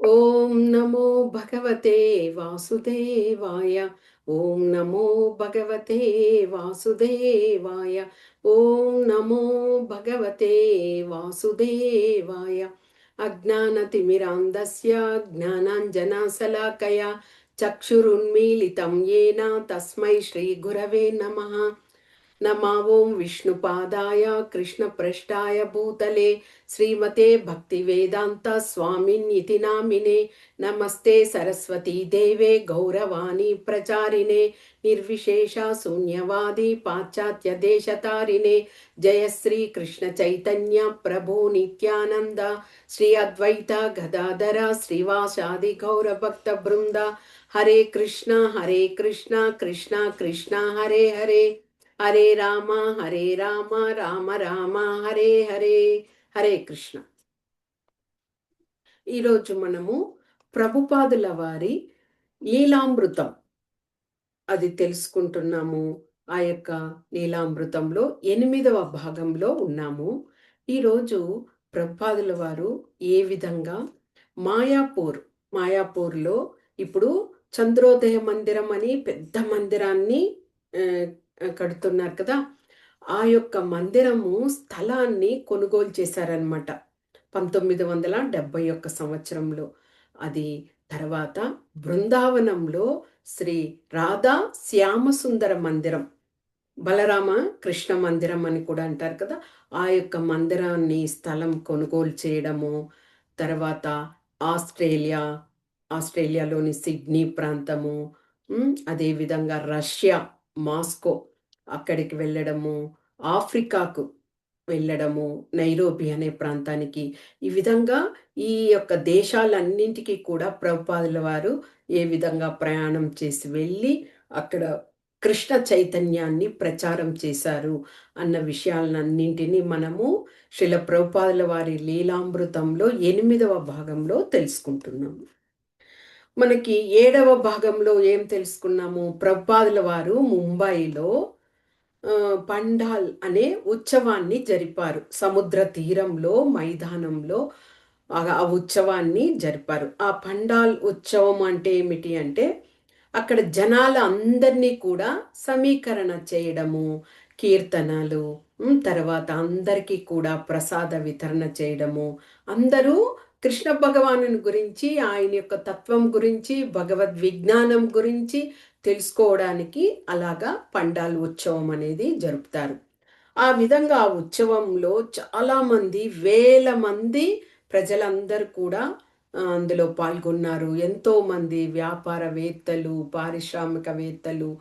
ఓం నమో భగవతే వాసుదేవాయ. ఓం నమో భగవతే వాసుదేవాయ. ఓం నమో భగవతే వాసుదేవాయ. అజ్ఞానతిమిరాంధస్య జ్ఞానాంజనశలాకయ చక్షురున్మీలితం येन తస్మై శ్రీ గురవే నమః. నమో ఓం విష్ణుపాదాయ కృష్ణప్రష్టాయ భూతలే శ్రీమతే భక్తివేదాంత స్వామిన్యితి నామినే. నమస్తే సరస్వతీ దేవే గౌరవాణి ప్రచారిణే నిర్విశేష శూన్యవాది పాశ్చాత్య దేశతారిణే. జయ శ్రీ కృష్ణ చైతన్య ప్రభు నిత్యానంద శ్రీ అద్వైత గదాధర శ్రీవాసాది గౌర భక్త బృంద. హరే కృష్ణ కృష్ణ కృష్ణ హరే హరే. హరే రామ రామ రామ హరే హరే. హరే కృష్ణ. ఈరోజు మనము ప్రభుపాదుల వారి లీలామృతం అది తెలుసుకుంటున్నాము. ఆ యొక్క లీలామృతంలో 8వ భాగంలో ఉన్నాము. ఈరోజు ప్రభుపాదుల వారు ఏ విధంగా మాయాపూర్లో ఇప్పుడు చంద్రోదయ మందిరం అని పెద్ద మందిరాన్ని కడుతున్నారు కదా. ఆ యొక్క మందిరము స్థలాన్ని కొనుగోలు చేశారనమాట 1971 సంవత్సరంలో. అది తర్వాత బృందావనంలో శ్రీ రాధా శ్యామసుందర మందిరం, బలరామ కృష్ణ మందిరం అని కూడా అంటారు కదా. ఆ యొక్క మందిరాన్ని స్థలం కొనుగోలు చేయడము, తర్వాత ఆస్ట్రేలియాలోని సిడ్నీ ప్రాంతము, అదేవిధంగా రష్యా మాస్కో అక్కడికి వెళ్ళడము, ఆఫ్రికాకు వెళ్ళడము, నైరోబి అనే ప్రాంతానికి. ఈ విధంగా ఈ యొక్క దేశాలన్నింటికి కూడా ప్రభుపాదుల వారు ఏ విధంగా ప్రయాణం చేసి వెళ్ళి అక్కడ కృష్ణ చైతన్యాన్ని ప్రచారం చేశారు అన్న విషయాలన్నింటినీ మనము శ్రీల ప్రభుపాదుల వారి లీలామృతంలో 8వ భాగంలో తెలుసుకుంటున్నాము. మనకి 7వ భాగంలో ఏం తెలుసుకున్నాము? ప్రభుపాదుల వారు ముంబైలో పండాల్ అనే ఉత్సవాన్ని జరిపారు. సముద్ర తీరంలో మైదానంలో ఆ ఉత్సవాన్ని జరిపారు. ఆ పండాల్ ఉత్సవం అంటే ఏమిటి అంటే అక్కడ జనాల అందరినీ కూడా సమీకరణ చేయడము, కీర్తనలు, తర్వాత అందరికీ కూడా ప్రసాద వితరణ చేయడము, అందరూ కృష్ణ భగవాను గురించి, ఆయన యొక్క తత్వం గురించి, భగవద్ విజ్ఞానం గురించి తెలుసుకోవడానికి అలాగా పండాల్ ఉత్సవం అనేది జరుపుతారు. ఆ విధంగా ఆ ఉత్సవంలో చాలామంది, వేల మంది ప్రజలందరూ కూడా అందులో పాల్గొన్నారు. ఎంతోమంది వ్యాపారవేత్తలు, పారిశ్రామికవేత్తలు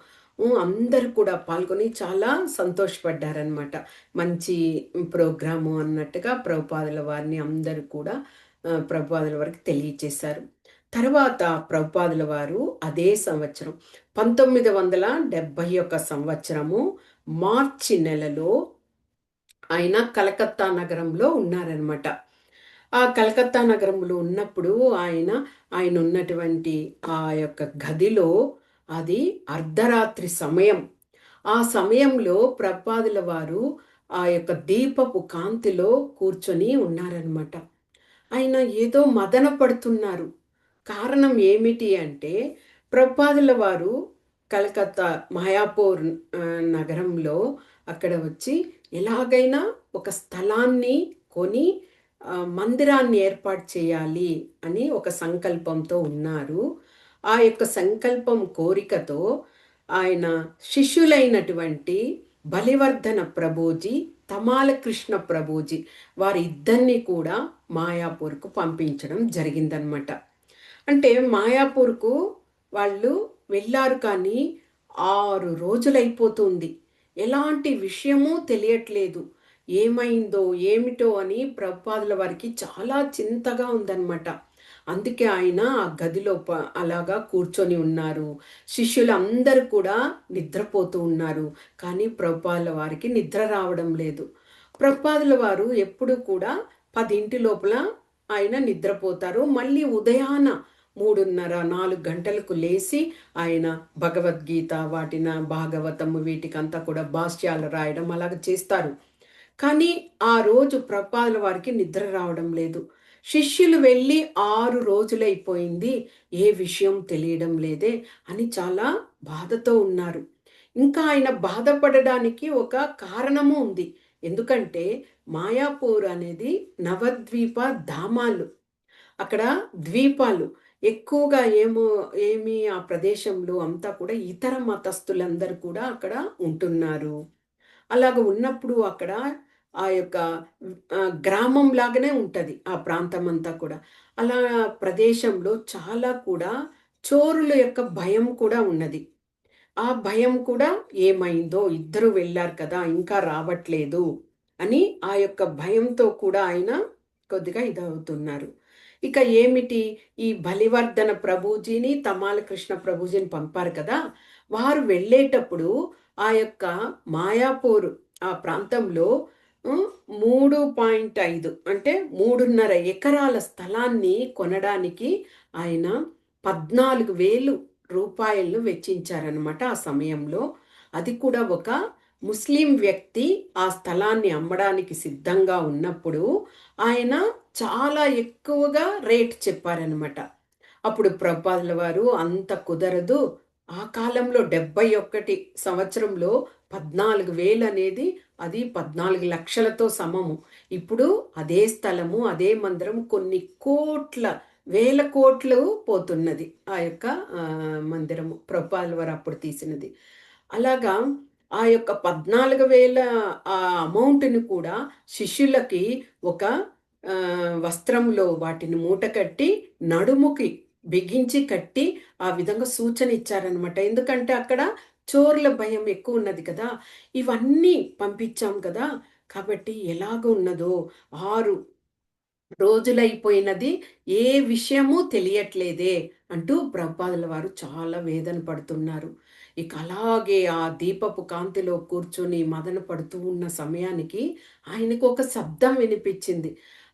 అందరు కూడా పాల్గొని చాలా సంతోషపడ్డారనమాట. మంచి ప్రోగ్రాము అన్నట్టుగా ప్రభుపాదుల వారిని అందరూ కూడా ప్రభుపాదుల వారికి తెలియచేశారు. తర్వాత ప్రభుపాదుల వారు అదే సంవత్సరం 1971 సంవత్సరము మార్చి నెలలో ఆయన కలకత్తా నగరంలో ఉన్నారనమాట. ఆ కలకత్తా నగరంలో ఉన్నప్పుడు ఆయన ఉన్నటువంటి ఆ యొక్క గదిలో అది అర్ధరాత్రి సమయం. ఆ సమయంలో ప్రభుపాదుల వారు ఆ యొక్క దీపపు కాంతిలో కూర్చొని ఉన్నారనమాట. ఆయన ఏదో మదన పడుతున్నారు. కారణం ఏమిటి అంటే ప్రభుపాదుల వారు కలకత్తా మాయాపూర్ నగరంలో అక్కడ వచ్చి ఎలాగైనా ఒక స్థలాన్ని కొని మందిరాన్ని ఏర్పాటు చేయాలి అని ఒక సంకల్పంతో ఉన్నారు. ఆ యొక్క సంకల్పం కోరికతో ఆయన శిష్యులైనటువంటి బలివర్ధన ప్రభూజీ, తమాల కృష్ణ ప్రభూజీ వారిద్దరిని కూడా మాయాపూర్కు పంపించడం జరిగిందనమాట. అంటే మాయాపూర్కు వాళ్ళు వెళ్ళారు, కానీ 6 రోజులైపోతుంది. ఎలాంటి విషయమూ తెలియట్లేదు. ఏమైందో ఏమిటో అని ప్రభుపాదుల వారికి చాలా చింతగా ఉందన్నమాట. అందుకే ఆయన ఆ గదిలో అలాగా కూర్చొని ఉన్నారు. శిష్యులందరూ కూడా నిద్రపోతూ ఉన్నారు, కానీ ప్రభుపాదుల వారికి నిద్ర రావడం లేదు. ప్రభుపాదుల వారు ఎప్పుడు కూడా 10 లోపల ఆయన నిద్రపోతారు. మళ్ళీ ఉదయాన 3:30-4 గంటలకు లేచి ఆయన భగవద్గీత, భాగవతము వీటికంతా కూడా భాష్యాలు రాయడం అలాగ చేస్తారు. కానీ ఆ రోజు ప్రభుపాదుల వారికి నిద్ర రావడం లేదు. శిష్యులు వెళ్ళి 6 రోజులైపోయింది, ఏ విషయం తెలియడం లేదే అని చాలా బాధతో ఉన్నారు. ఇంకా ఆయన బాధపడడానికి ఒక కారణము ఉంది. ఎందుకంటే మాయాపూర్ అనేది నవద్వీప ధామాలు. అక్కడ ద్వీపాలు ఎక్కువగా ఆ ప్రదేశంలో అంతా కూడా ఇతర మతస్థులందరూ కూడా అక్కడ ఉంటున్నారు. అలాగ ఉన్నప్పుడు అక్కడ ఆ యొక్క గ్రామం లాగానే ఉంటది ఆ ప్రాంతం అంతా కూడా. అలా ప్రదేశంలో చాలా కూడా చోరుల యొక్క భయం కూడా ఉన్నది. ఆ భయం కూడా ఏమైందో, ఇద్దరు వెళ్ళారు కదా ఇంకా రావట్లేదు అని ఆ యొక్క భయంతో కూడా ఆయన కొద్దిగా ఇదవుతున్నారు. ఇక ఏమిటి, ఈ బలివర్ధన ప్రభుజీని, తమాల కృష్ణ ప్రభుజీని పంపారు కదా! వారు వెళ్ళేటప్పుడు ఆ యొక్క మాయాపూర్ ఆ ప్రాంతంలో 3.5 అంటే 3.5 ఎకరాల స్థలాన్ని కొనడానికి ఆయన 14,000 రూపాయలను వెచ్చించారనమాట ఆ సమయంలో. అది కూడా ఒక ముస్లిం వ్యక్తి ఆ స్థలాన్ని అమ్మడానికి సిద్ధంగా ఉన్నప్పుడు ఆయన చాలా ఎక్కువగా రేట్ చెప్పారనమాట. అప్పుడు ప్రభుపాదుల వారు అంత కుదరదు. ఆ కాలంలో 71 సంవత్సరంలో 14,000 అనేది అది 14 లక్షలతో సమము. ఇప్పుడు అదే స్థలము, అదే మందిరం కొన్ని కోట్ల, వేల కోట్లు పోతున్నది. ఆ యొక్క మందిరము ప్రభుపాదుల వారు అప్పుడు తీసినది. అలాగా ఆ యొక్క 14,000 ఆ అమౌంట్‌ని కూడా శిష్యులకి ఒక వస్త్రంలో వాటిని మూట కట్టి, నడుముకి బిగించి కట్టి, ఆ విధంగా సూచన ఇచ్చారనమాట. ఎందుకంటే అక్కడ చోరుల భయం ఎక్కువున్నది కదా! ఇవన్నీ పంపించాం కదా! కాబట్టి ఎలాగ ఉన్నదో 6 రోజులైపోయినది, ఏ విషయమూ తెలియట్లేదే అంటూ ప్రభుపాదుల వారు చాలా వేదన పడుతున్నారు. ఇక అలాగే ఆ దీపపు కాంతిలో కూర్చొని మదన పడుతూ ఉన్న సమయానికి ఆయనకు ఒక శబ్దం వినిపించింది.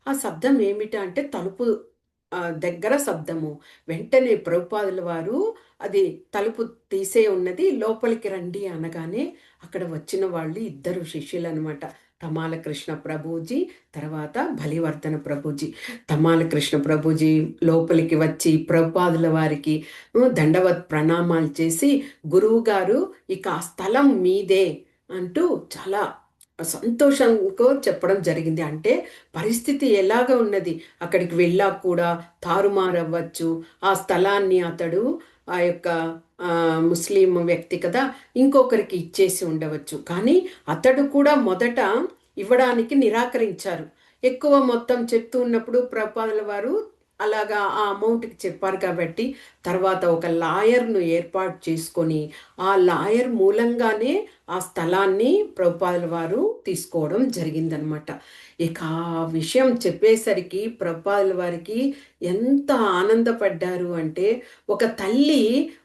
ఆ శబ్దం ఏమిటా అంటే తలుపు దగ్గర శబ్దము. వెంటనే ప్రభుపాదుల వారు అది తలుపు తీసే ఉన్నది, లోపలికి రండి అనగానే అక్కడ వచ్చిన వాళ్ళు ఇద్దరు శిష్యులనమాట. తమాల కృష్ణ ప్రభుజీ, తర్వాత బలివర్ధన ప్రభుజీ. తమాల కృష్ణ ప్రభుజీ లోపలికి వచ్చి ప్రభుపాదుల వారికి దండవత్ ప్రణామాలు చేసి, గురువుగారు ఇక ఆ స్థలం మీదే అంటూ చాలా సంతోషంతో చెప్పడం జరిగింది. అంటే పరిస్థితి ఎలాగ ఉన్నది, అక్కడికి వెళ్ళాక కూడా తారుమారవ్వచ్చు. ఆ స్థలాన్ని అతడు ఆ యొక్క ముస్లిం వ్యక్తి కదా, ఇంకొకరికి ఇచ్చేసి ఉండవచ్చు. కానీ అతడు కూడా మొదట ఇవ్వడానికి నిరాకరించారు. ఎక్కువ మొత్తం చెప్తూ ఉన్నప్పుడు ప్రభుపాదుల వారు అలాగా ఆ అమౌంట్‌కి చెప్పారు కాబట్టి, తర్వాత ఒక లాయర్‌ను ఏర్పాటు చేసుకొని, ఆ లాయర్ మూలంగానే ఆ స్థలాన్ని ప్రభుపాదుల వారు తీసుకోవడం జరిగిందనమాట. ఇక ఆ విషయం చెప్పేసరికి ప్రభుపాదుల వారికి ఎంత ఆనందపడ్డారు అంటే, ఒక తల్లి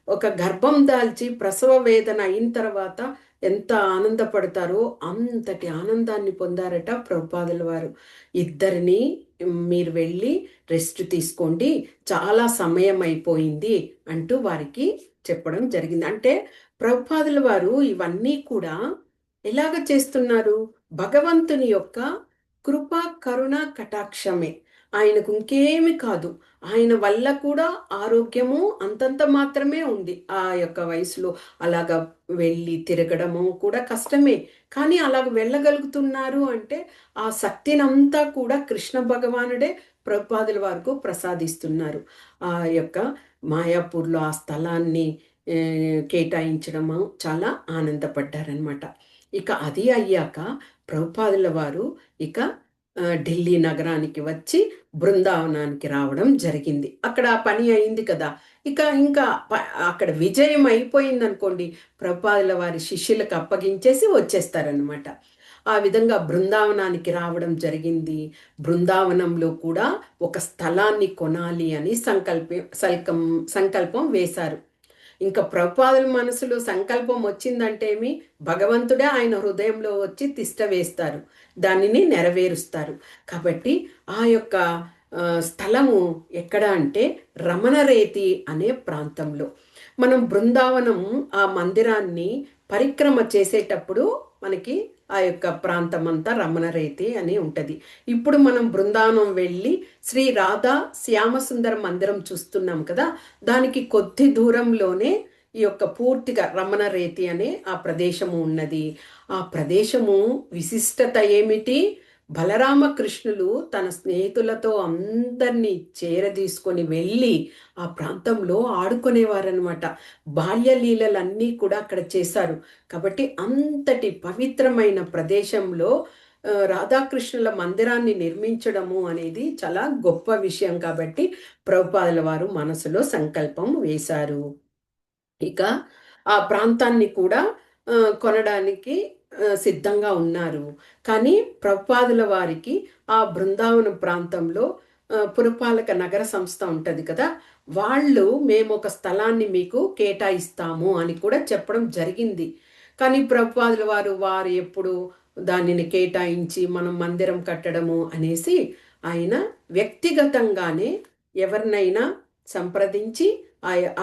ఒక గర్భం దాల్చి ప్రసవ వేదన అయిన తర్వాత ఎంత ఆనందపడతారో అంతటి ఆనందాన్ని పొందారట ప్రభుపాదుల వారు. ఇద్దరిని మీరు వెళ్ళి రెస్ట్ తీసుకోండి, చాలా సమయం అయిపోయింది అంటూ వారికి చెప్పడం జరిగింది. అంటే ప్రభుపాదుల వారు ఇవన్నీ కూడా ఎలాగ చేస్తున్నారు? భగవంతుని యొక్క కృప, కరుణ, కటాక్షమే. ఆయనకు ఇంకేమి కాదు. ఆయన వల్ల కూడా ఆరోగ్యము అంతంత మాత్రమే ఉంది. ఆ యొక్క వయసులో అలాగా వెళ్ళి తిరగడము కూడా కష్టమే. కానీ అలాగ వెళ్ళగలుగుతున్నారు అంటే ఆ శక్తినంతా కూడా కృష్ణ భగవానుడే ప్రభుపాదుల వారికి ప్రసాదిస్తున్నారు. ఆ యొక్క మాయాపూర్‌లో ఆ స్థలాన్ని కేటాయించడము చాలా ఆనందపడ్డారనమాట. ఇక అది అయ్యాక ప్రభుపాదుల వారు ఇక ఢిల్లీ నగరానికి వచ్చి బృందావనానికి రావడం జరిగింది. అక్కడ ఆ పని అయింది కదా! ఇంకా అక్కడ విజయం అయిపోయిందనుకోండి, ప్రభుపాదుల వారి శిష్యులకు అప్పగించేసి వచ్చేస్తారనమాట. ఆ విధంగా బృందావనానికి రావడం జరిగింది. బృందావనంలో కూడా ఒక స్థలాన్ని కొనాలి అని సంకల్పం వేశారు. ఇంకా ప్రభుపాదుల మనసులో సంకల్పం వచ్చిందంటేమి, భగవంతుడే ఆయన హృదయంలో వచ్చి తిష్ట వేస్తారు. దానిని నెరవేరుస్తారు. కాబట్టి ఆ యొక్క స్థలము ఎక్కడ అంటే రమణరేతి అనే ప్రాంతంలో. మనం బృందావనం ఆ మందిరాన్ని పరిక్రమ చేసేటప్పుడు మనకి ఆ యొక్క ప్రాంతం అంతా రమణరేతి అని ఉంటుంది. ఇప్పుడు మనం బృందావనం వెళ్ళి శ్రీ రాధా శ్యామసుందర మందిరం చూస్తున్నాం కదా, దానికి కొద్ది దూరంలోనే ఈ యొక్క పూర్తిగా రమణరేతి అనే ఆ ప్రదేశము ఉన్నది. ఆ ప్రదేశము విశిష్టత ఏమిటి? బలరామకృష్ణులు తన స్నేహితులతో అందరినీ చేరదీసుకొని వెళ్ళి ఆ ప్రాంతంలో ఆడుకునేవారనమాట. బాల్యలీలలన్నీ కూడా అక్కడ చేశారు. కాబట్టి అంతటి పవిత్రమైన ప్రదేశంలో రాధాకృష్ణుల మందిరాన్ని నిర్మించడము అనేది చాలా గొప్ప విషయం. కాబట్టి ప్రభుపాదుల వారు మనసులో సంకల్పం వేశారు. ఇక ఆ ప్రాంతాన్ని కూడా కొనడానికి సిద్ధంగా ఉన్నారు. కానీ ప్రభుపాదుల వారికి ఆ బృందావనం ప్రాంతంలో పురపాలక నగర సంస్థ ఉంటుంది కదా, వాళ్ళు మేము ఒక స్థలాన్ని మీకు కేటాయిస్తాము అని కూడా చెప్పడం జరిగింది. కానీ ప్రభుపాదుల వారు ఎప్పుడు దానిని కేటాయించి మనం మందిరం కట్టడము అనేసి ఆయన వ్యక్తిగతంగానే ఎవరినైనా సంప్రదించి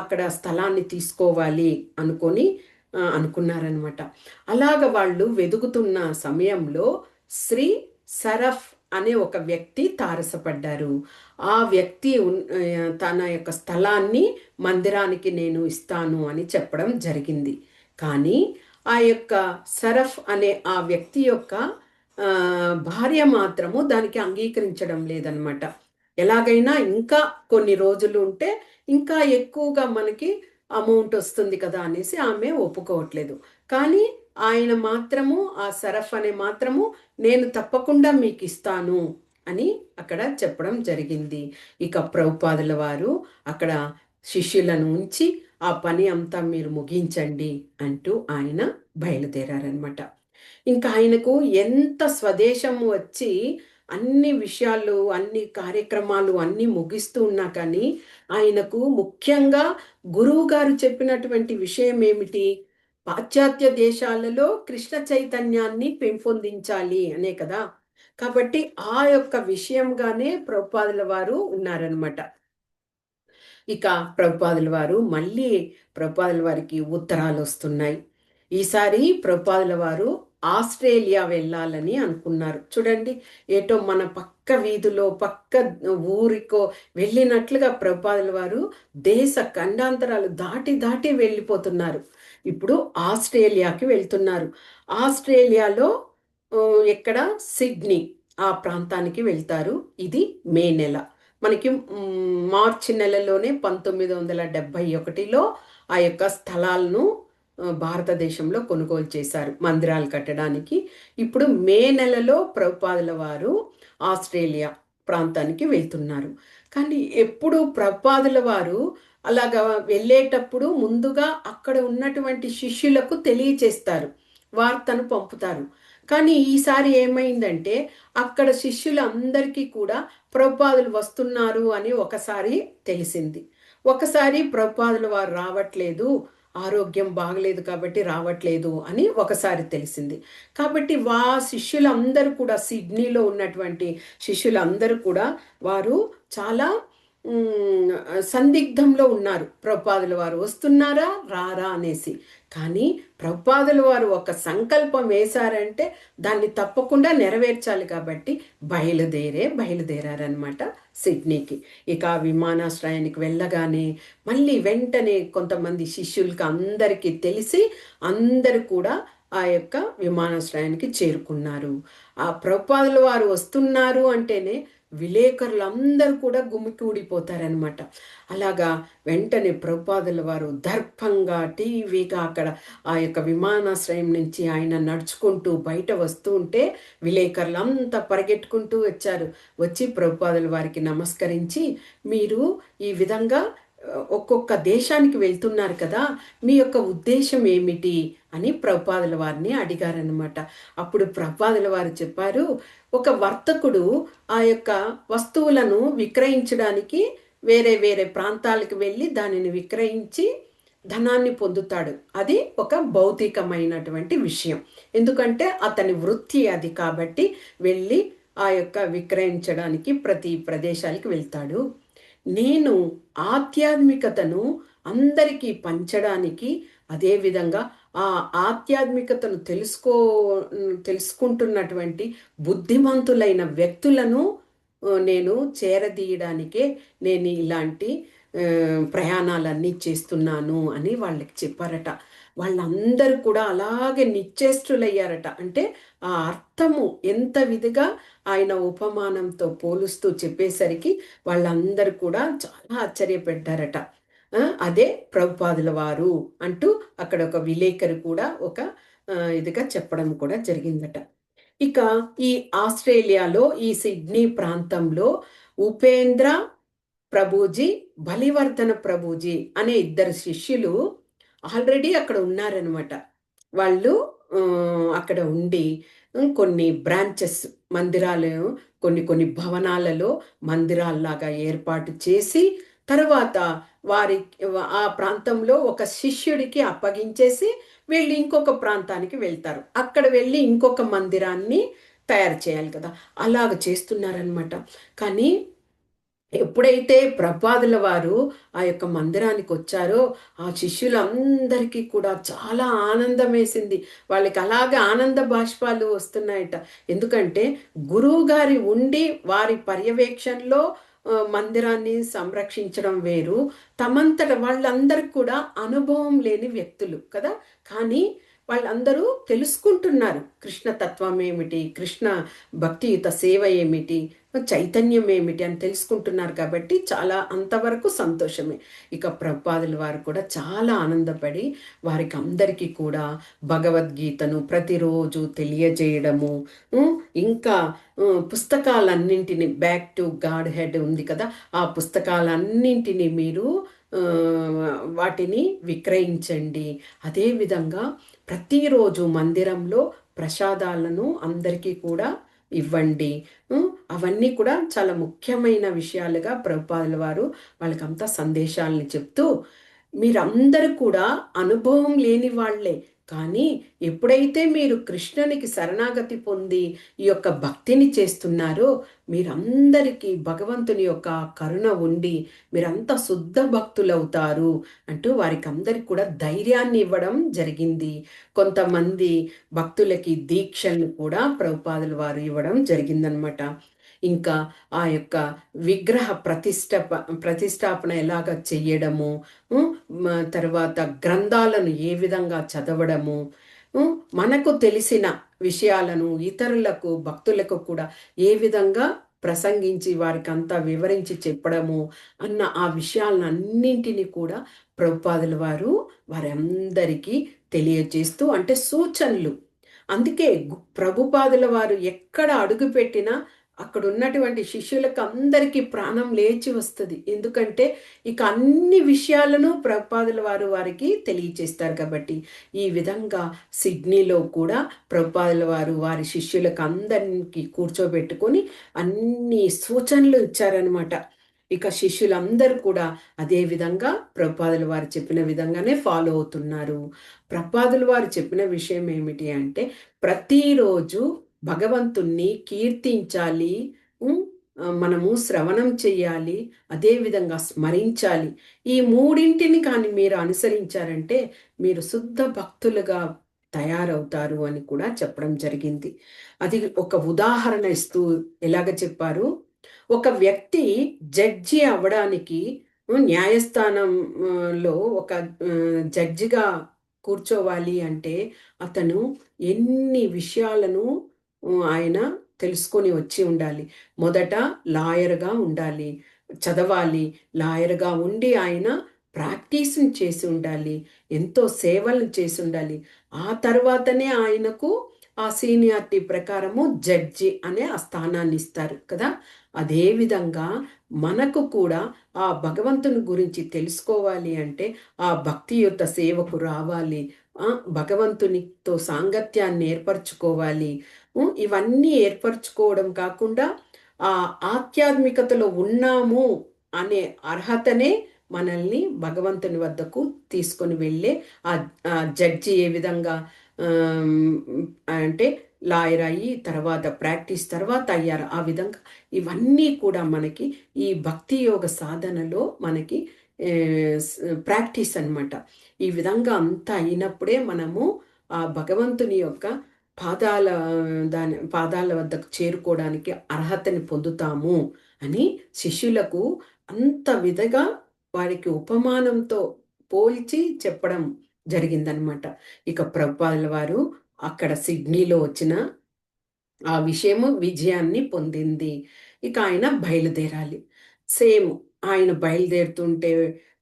అక్కడ స్థలాన్ని తీసుకోవాలి అనుకున్నారనమాట. అలాగ వాళ్ళు వెదుగుతున్న సమయంలో శ్రీ సరఫ్ అనే ఒక వ్యక్తి తారసపడ్డారు. ఆ వ్యక్తి తన యొక్క స్థలాన్ని మందిరానికి నేను ఇస్తాను అని చెప్పడం జరిగింది. కానీ ఆ యొక్క సరఫ్ అనే ఆ వ్యక్తి యొక్క భార్య మాత్రము దానికి అంగీకరించడం లేదనమాట. ఎలాగైనా ఇంకా కొన్ని రోజులు ఉంటే ఇంకా ఎక్కువగా మనకి అమౌంట్ వస్తుంది కదా అనేసి ఆమె ఒప్పుకోవట్లేదు. కానీ ఆయన మాత్రము, ఆ సరఫ్ అనే మాత్రము, నేను తప్పకుండా మీకు ఇస్తాను అని అక్కడ చెప్పడం జరిగింది. ఇక ప్రభుపాదుల వారు అక్కడ శిష్యులను ఉంచి ఆ పని అంతా మీరు ముగించండి అంటూ ఆయన బయలుదేరారనమాట. ఇంకా ఆయనకు ఎంత స్వదేశము వచ్చి అన్ని విషయాలు, అన్ని కార్యక్రమాలు అన్నీ ముగిస్తూ ఉన్నా కానీ ఆయనకు ముఖ్యంగా గురువు గారు చెప్పినటువంటి విషయం ఏమిటి? పాశ్చాత్య దేశాలలో కృష్ణ చైతన్యాన్ని పెంపొందించాలి అనే కదా. కాబట్టి ఆ యొక్క విషయంగానే ప్రభుపాదుల వారు ఉన్నారనమాట. ఇక ప్రభుపాదుల వారు మళ్ళీ ప్రభుపాదుల వారికి ఉత్తరాలు వస్తున్నాయి. ఈసారి ప్రభుపాదుల వారు ఆస్ట్రేలియా వెళ్ళాలని అనుకున్నారు. చూడండి, ఏటో మన పక్క వీధిలో పక్క ఊరికో వెళ్ళినట్లుగా ప్రభుపాదుల వారు దేశ ఖండాంతరాలు దాటి దాటి వెళ్ళిపోతున్నారు. ఇప్పుడు ఆస్ట్రేలియాకి వెళ్తున్నారు. ఆస్ట్రేలియాలో ఎక్కడ సిడ్నీ ఆ ప్రాంతానికి వెళ్తారు. ఇది మే నెల. మనకి మార్చి నెలలోనే 1971లో ఆ యొక్క స్థలాలను భారతదేశంలో కొనుగోలు చేశారు మందిరాలు కట్టడానికి. ఇప్పుడు మే నెలలో ప్రభుపాదుల వారు ఆస్ట్రేలియా ప్రాంతానికి వెళ్తున్నారు. కానీ ఎప్పుడు ప్రభుపాదుల వారు అలాగా వెళ్ళేటప్పుడు ముందుగా అక్కడ ఉన్నటువంటి శిష్యులకు తెలియచేస్తారు, వార్తను పంపుతారు. కానీ ఈసారి ఏమైందంటే అక్కడ శిష్యులందరికీ కూడా ప్రభుపాదులు వస్తున్నారు అని ఒకసారి తెలిసింది. ఒకసారి ప్రభుపాదుల వారు రావట్లేదు, ఆరోగ్యం బాగలేదు కాబట్టి రావట్లేదు అని ఒకసారి తెలిసింది. కాబట్టి శిష్యులందరూ కూడా, సిడ్నీలో ఉన్నటువంటి శిష్యులందరూ కూడా వారు చాలా సందిగ్ధంలో ఉన్నారు. ప్రభుపాదుల వారు వస్తున్నారా రారా అనేసి. కానీ ప్రభుపాదుల వారు ఒక సంకల్పం వేశారంటే దాన్ని తప్పకుండా నెరవేర్చాలి. కాబట్టి బయలుదేరారనమాట సిడ్నీకి. ఇక విమానాశ్రయానికి వెళ్ళగానే మళ్ళీ వెంటనే కొంతమంది శిష్యులకి అందరికీ తెలిసి అందరూ కూడా ఆ యొక్క విమానాశ్రయానికి చేరుకున్నారు. ఆ ప్రభుపాదుల వారు వస్తున్నారు అంటేనే విలేకరులందరూ కూడా గుమికూడిపోతారనమాట. అలాగా వెంటనే ప్రభుపాదుల వారు దర్పంగా టీవీగా అక్కడ ఆ యొక్క విమానాశ్రయం నుంచి ఆయన నడుచుకుంటూ బయట వస్తూ ఉంటే విలేకరులంతా పరిగెట్టుకుంటూ వచ్చారు. వచ్చి ప్రభుపాదుల వారికి నమస్కరించి, మీరు ఈ విధంగా ఒక్కొక్క దేశానికి వెళ్తున్నారు కదా, మీ యొక్క ఉద్దేశం ఏమిటి అని ప్రభుపాదుల వారిని అడిగారనమాట. అప్పుడు ప్రభుపాదుల వారు చెప్పారు, ఒక వర్తకుడు ఆ యొక్క వస్తువులను విక్రయించడానికి వేరే వేరే ప్రాంతాలకు వెళ్ళి దానిని విక్రయించి ధనాన్ని పొందుతాడు. అది ఒక భౌతికమైనటువంటి విషయం. ఎందుకంటే అతని వృత్తి అది. కాబట్టి వెళ్ళి ఆ యొక్క విక్రయించడానికి ప్రతి ప్రదేశానికి వెళ్తాడు. నేను ఆధ్యాత్మికతను అందరికీ పంచడానికి, అదేవిధంగా ఆ ఆధ్యాత్మికతను తెలుసుకుంటున్నటువంటి బుద్ధిమంతులైన వ్యక్తులను నేను చేరదీయడానికే నేను ఇలాంటి ప్రయాణాలన్నీ చేస్తున్నాను అని వాళ్ళకి చెప్పారట. వాళ్ళందరూ కూడా అలాగే నిశ్చేష్టులయ్యారట. అంటే ఆ అర్థము ఎంత విధిగా ఆయన ఉపమానంతో పోలుస్తూ చెప్పేసరికి వాళ్ళందరూ కూడా చాలా ఆశ్చర్యపడ్డారట. అదే ప్రభుపాదుల వారు అంటూ అక్కడ ఒక విలేకరు కూడా ఒక ఇదిగా చెప్పడం కూడా జరిగిందట. ఇక ఈ ఆస్ట్రేలియాలో ఈ సిడ్నీ ప్రాంతంలో ఉపేంద్ర ప్రభుజీ, బలివర్ధన ప్రభుజీ అనే ఇద్దరు శిష్యులు ఆల్రెడీ అక్కడ ఉన్నారనమాట. వాళ్ళు అక్కడ ఉండి కొన్ని బ్రాంచెస్ మందిరాలు, కొన్ని కొన్ని భవనాలలో మందిరాల్లాగా ఏర్పాటు చేసి, తర్వాత వారి ఆ ప్రాంతంలో ఒక శిష్యుడికి అప్పగించేసి వీళ్ళు ఇంకొక ప్రాంతానికి వెళ్తారు. అక్కడ వెళ్ళి ఇంకొక మందిరాన్ని తయారు చేయాలి కదా! అలాగ చేస్తున్నారనమాట. కానీ ఎప్పుడైతే ప్రభుపాదుల వారు ఆ యొక్క మందిరానికి వచ్చారో ఆ శిష్యులందరికీ కూడా చాలా ఆనందం వేసింది. వాళ్ళకి అలాగే ఆనంద బాష్పాలు వస్తున్నాయట. ఎందుకంటే గురువు గారి ఉండి వారి పర్యవేక్షణలో మందిరాన్ని సంరక్షించడం వేరు. తమంతట వాళ్ళందరికీ కూడా అనుభవం లేని వ్యక్తులు కదా. కానీ వాళ్ళందరూ తెలుసుకుంటున్నారు కృష్ణ తత్వం ఏమిటి, కృష్ణ భక్తియుత సేవ ఏమిటి, చైతన్యం ఏమిటి అని తెలుసుకుంటున్నారు కాబట్టి చాలా అంతవరకు సంతోషమే. ఇక ప్రభుపాదుల వారు కూడా చాలా ఆనందపడి వారికి అందరికీ కూడా భగవద్గీతను ప్రతిరోజు తెలియజేయడము, ఇంకా పుస్తకాలన్నింటినీ బ్యాక్ టు గాడ్ హెడ్ ఉంది కదా, ఆ పుస్తకాలన్నింటినీ మీరు వాటిని విక్రయించండి. అదేవిధంగా ప్రతిరోజు మందిరంలో ప్రసాదాలను అందరికీ కూడా ఇవ్వండి. అవన్నీ కూడా చాలా ముఖ్యమైన విషయాలుగా ప్రభుపాదుల వారు వాళ్ళకంతా సందేశాలని చెప్తూ, మీరందరూ కూడా అనుభవం లేని వాళ్ళే, కానీ ఎప్పుడైతే మీరు కృష్ణునికి శరణాగతి పొంది ఈ యొక్క భక్తిని చేస్తున్నారో మీరందరికీ భగవంతుని యొక్క కరుణ ఉండి మీరంతా శుద్ధ భక్తులవుతారు అంటూ వారికి అందరికి కూడా ధైర్యాన్ని ఇవ్వడం జరిగింది. కొంతమంది భక్తులకి దీక్షను కూడా ప్రభుపాదుల వారు ఇవ్వడం జరిగిందనమాట. ఇంకా ఆ యొక్క విగ్రహ ప్రతిష్టాపన ఎలాగ చెయ్యడము, తర్వాత గ్రంథాలను ఏ విధంగా చదవడము, మనకు తెలిసిన విషయాలను ఇతరులకు భక్తులకు కూడా ఏ విధంగా ప్రసంగించి వారికి అంతా వివరించి చెప్పడము అన్న ఆ విషయాలన్నింటినీ కూడా ప్రభుపాదుల వారు వారందరికీ తెలియజేస్తూ, అంటే సూచనలు. అందుకే ప్రభుపాదుల వారు ఎక్కడ అడుగు పెట్టినా అక్కడ ఉన్నటువంటి శిష్యులకు అందరికీ ప్రాణం లేచి వస్తుంది. ఎందుకంటే ఇక అన్ని విషయాలను ప్రభుపాదుల వారు వారికి తెలియచేస్తారు కాబట్టి. ఈ విధంగా సిడ్నీలో కూడా ప్రభుపాదుల వారు వారి శిష్యులకు అందరికీ కూర్చోబెట్టుకొని అన్ని సూచనలు ఇచ్చారనమాట. ఇక శిష్యులందరూ కూడా అదే విధంగా ప్రభుపాదుల వారు చెప్పిన విధంగానే ఫాలో అవుతున్నారు. ప్రభుపాదుల వారు చెప్పిన విషయం ఏమిటి అంటే ప్రతిరోజు భగవంతుణ్ణి కీర్తించాలి, మనము శ్రవణం చెయ్యాలి, అదేవిధంగా స్మరించాలి. ఈ మూడింటిని కానీ మీరు అనుసరించారంటే మీరు శుద్ధ భక్తులుగా తయారవుతారు అని కూడా చెప్పడం జరిగింది. అది ఒక ఉదాహరణ ఇస్తూ ఎలాగ చెప్పారు, ఒక వ్యక్తి జడ్జి అవ్వడానికి న్యాయస్థానంలో ఒక జడ్జిగా కూర్చోవాలి అంటే అతను ఎన్ని విషయాలను ఆయన తెలుసుకొని వచ్చి ఉండాలి. మొదట లాయర్గా ఉండాలి, చదవాలి, లాయర్గా ఉండి ఆయన ప్రాక్టీస్ని చేసి ఉండాలి, ఎంతో సేవలను చేసి ఉండాలి. ఆ తర్వాతనే ఆయనకు ఆ సీనియారిటీ ప్రకారము జడ్జి అనే ఆ స్థానాన్ని ఇస్తారు కదా. అదేవిధంగా మనకు కూడా ఆ భగవంతుని గురించి తెలుసుకోవాలి అంటే ఆ భక్తియుత సేవకు రావాలి, భగవంతునితో సాంగత్యాన్ని ఏర్పరచుకోవాలి. ఇవన్నీ ఏర్పరచుకోవడం కాకుండా ఆ ఆధ్యాత్మికతలో ఉన్నాము అనే అర్హతనే మనల్ని భగవంతుని వద్దకు తీసుకొని వెళ్ళే ఆ జడ్జి ఏ విధంగా అంటే లాయర్ అయ్యి తర్వాత ప్రాక్టీస్ తర్వాత అయ్యారు. ఆ విధంగా ఇవన్నీ కూడా మనకి ఈ భక్తి యోగ సాధనలో మనకి ప్రాక్టీస్ అన్నమాట. ఈ విధంగా అంతా అయినప్పుడే మనము ఆ భగవంతుని యొక్క పాదాల పాదాల వద్దకు చేరుకోవడానికి అర్హతని పొందుతాము అని శిష్యులకు అంత విధంగా వారికి ఉపమానంతో పోల్చి చెప్పడం జరిగిందనమాట. ఇక ప్రభుపాదుల వారు అక్కడ సిడ్నీలో వచ్చిన ఆ విషయము విజయాన్ని పొందింది. ఇక ఆయన బయలుదేరాలి. సేమ్ ఆయన బయలుదేరుతుంటే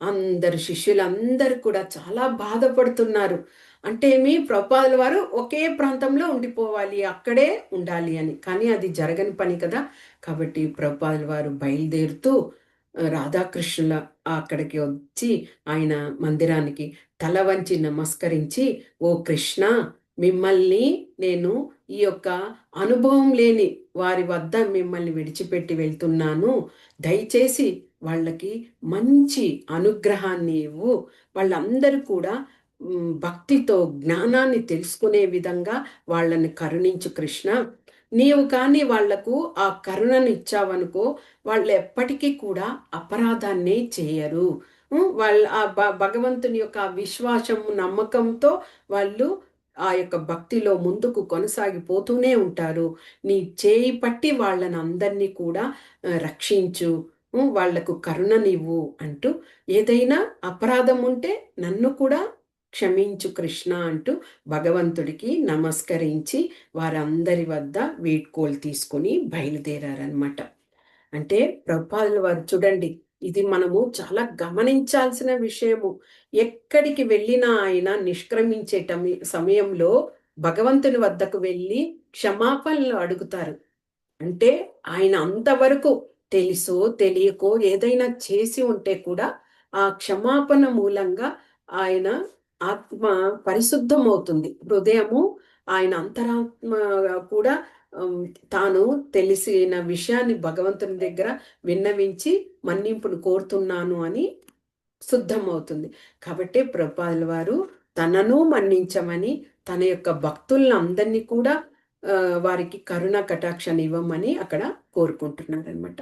అందరు శిష్యులందరూ కూడా చాలా బాధపడుతున్నారు. అంటే ప్రభుపాదుల వారు ఒకే ప్రాంతంలో ఉండిపోవాలి, అక్కడే ఉండాలి అని. కానీ అది జరగని పని కదా! కాబట్టి ప్రభుపాదుల వారు బయలుదేరుతూ రాధాకృష్ణుల అక్కడికి వచ్చి ఆయన మందిరానికి తల వంచి నమస్కరించి, "ఓ కృష్ణ, మిమ్మల్ని నేను ఈ యొక్క అనుభవం లేని వారి వద్ద మిమ్మల్ని విడిచిపెట్టి వెళ్తున్నాను. దయచేసి వాళ్ళకి మంచి అనుగ్రహాన్ని ఇవ్వు. వాళ్ళందరూ కూడా భక్తితో జ్ఞానాన్ని తెలుసుకునే విధంగా వాళ్ళని కరుణించు కృష్ణ. నీవు కానీ వాళ్లకు ఆ కరుణను ఇచ్చావనుకో, వాళ్ళు ఎప్పటికీ కూడా అపరాధాన్నే చేయరు. వాళ్ళ ఆ భగవంతుని యొక్క విశ్వాసము, నమ్మకంతో వాళ్ళు ఆ యొక్క భక్తిలో ముందుకు కొనసాగిపోతూనే ఉంటారు. నీ చేయి పట్టి వాళ్ళని అందరినీ కూడా రక్షించు, వాళ్లకు కరుణనివ్వు" అంటూ, ఏదైనా అపరాధం ఉంటే నన్ను కూడా క్షమించు కృష్ణ అంటూ భగవంతుడికి నమస్కరించి వారందరి వద్ద వీడ్కోలు తీసుకుని బయలుదేరారనమాట. అంటే ప్రభుపాదుల వారు చూడండి, ఇది మనము చాలా గమనించాల్సిన విషయము. ఎక్కడికి వెళ్ళినా ఆయన నిష్క్రమించే సమయంలో భగవంతుని వద్దకు వెళ్ళి క్షమాపణలు అడుగుతారు. అంటే ఆయన అంతవరకు తెలుసో తెలియకో ఏదైనా చేసి ఉంటే కూడా ఆ క్షమాపణ మూలంగా ఆయన ఆత్మ పరిశుద్ధమవుతుంది. హృదయము, ఆయన అంతరాత్మ కూడా తాను తెలిసిన విషయాన్ని భగవంతుని దగ్గర విన్నవించి మన్నింపును కోరుతున్నాను అని శుద్ధమవుతుంది. కాబట్టి ప్రభుపాదుల వారు తనను మన్నించమని, తన యొక్క భక్తులను అందరినీ కూడా వారికి కరుణ కటాక్షాన్ని ఇవ్వమని అక్కడ కోరుకుంటున్నారనమాట.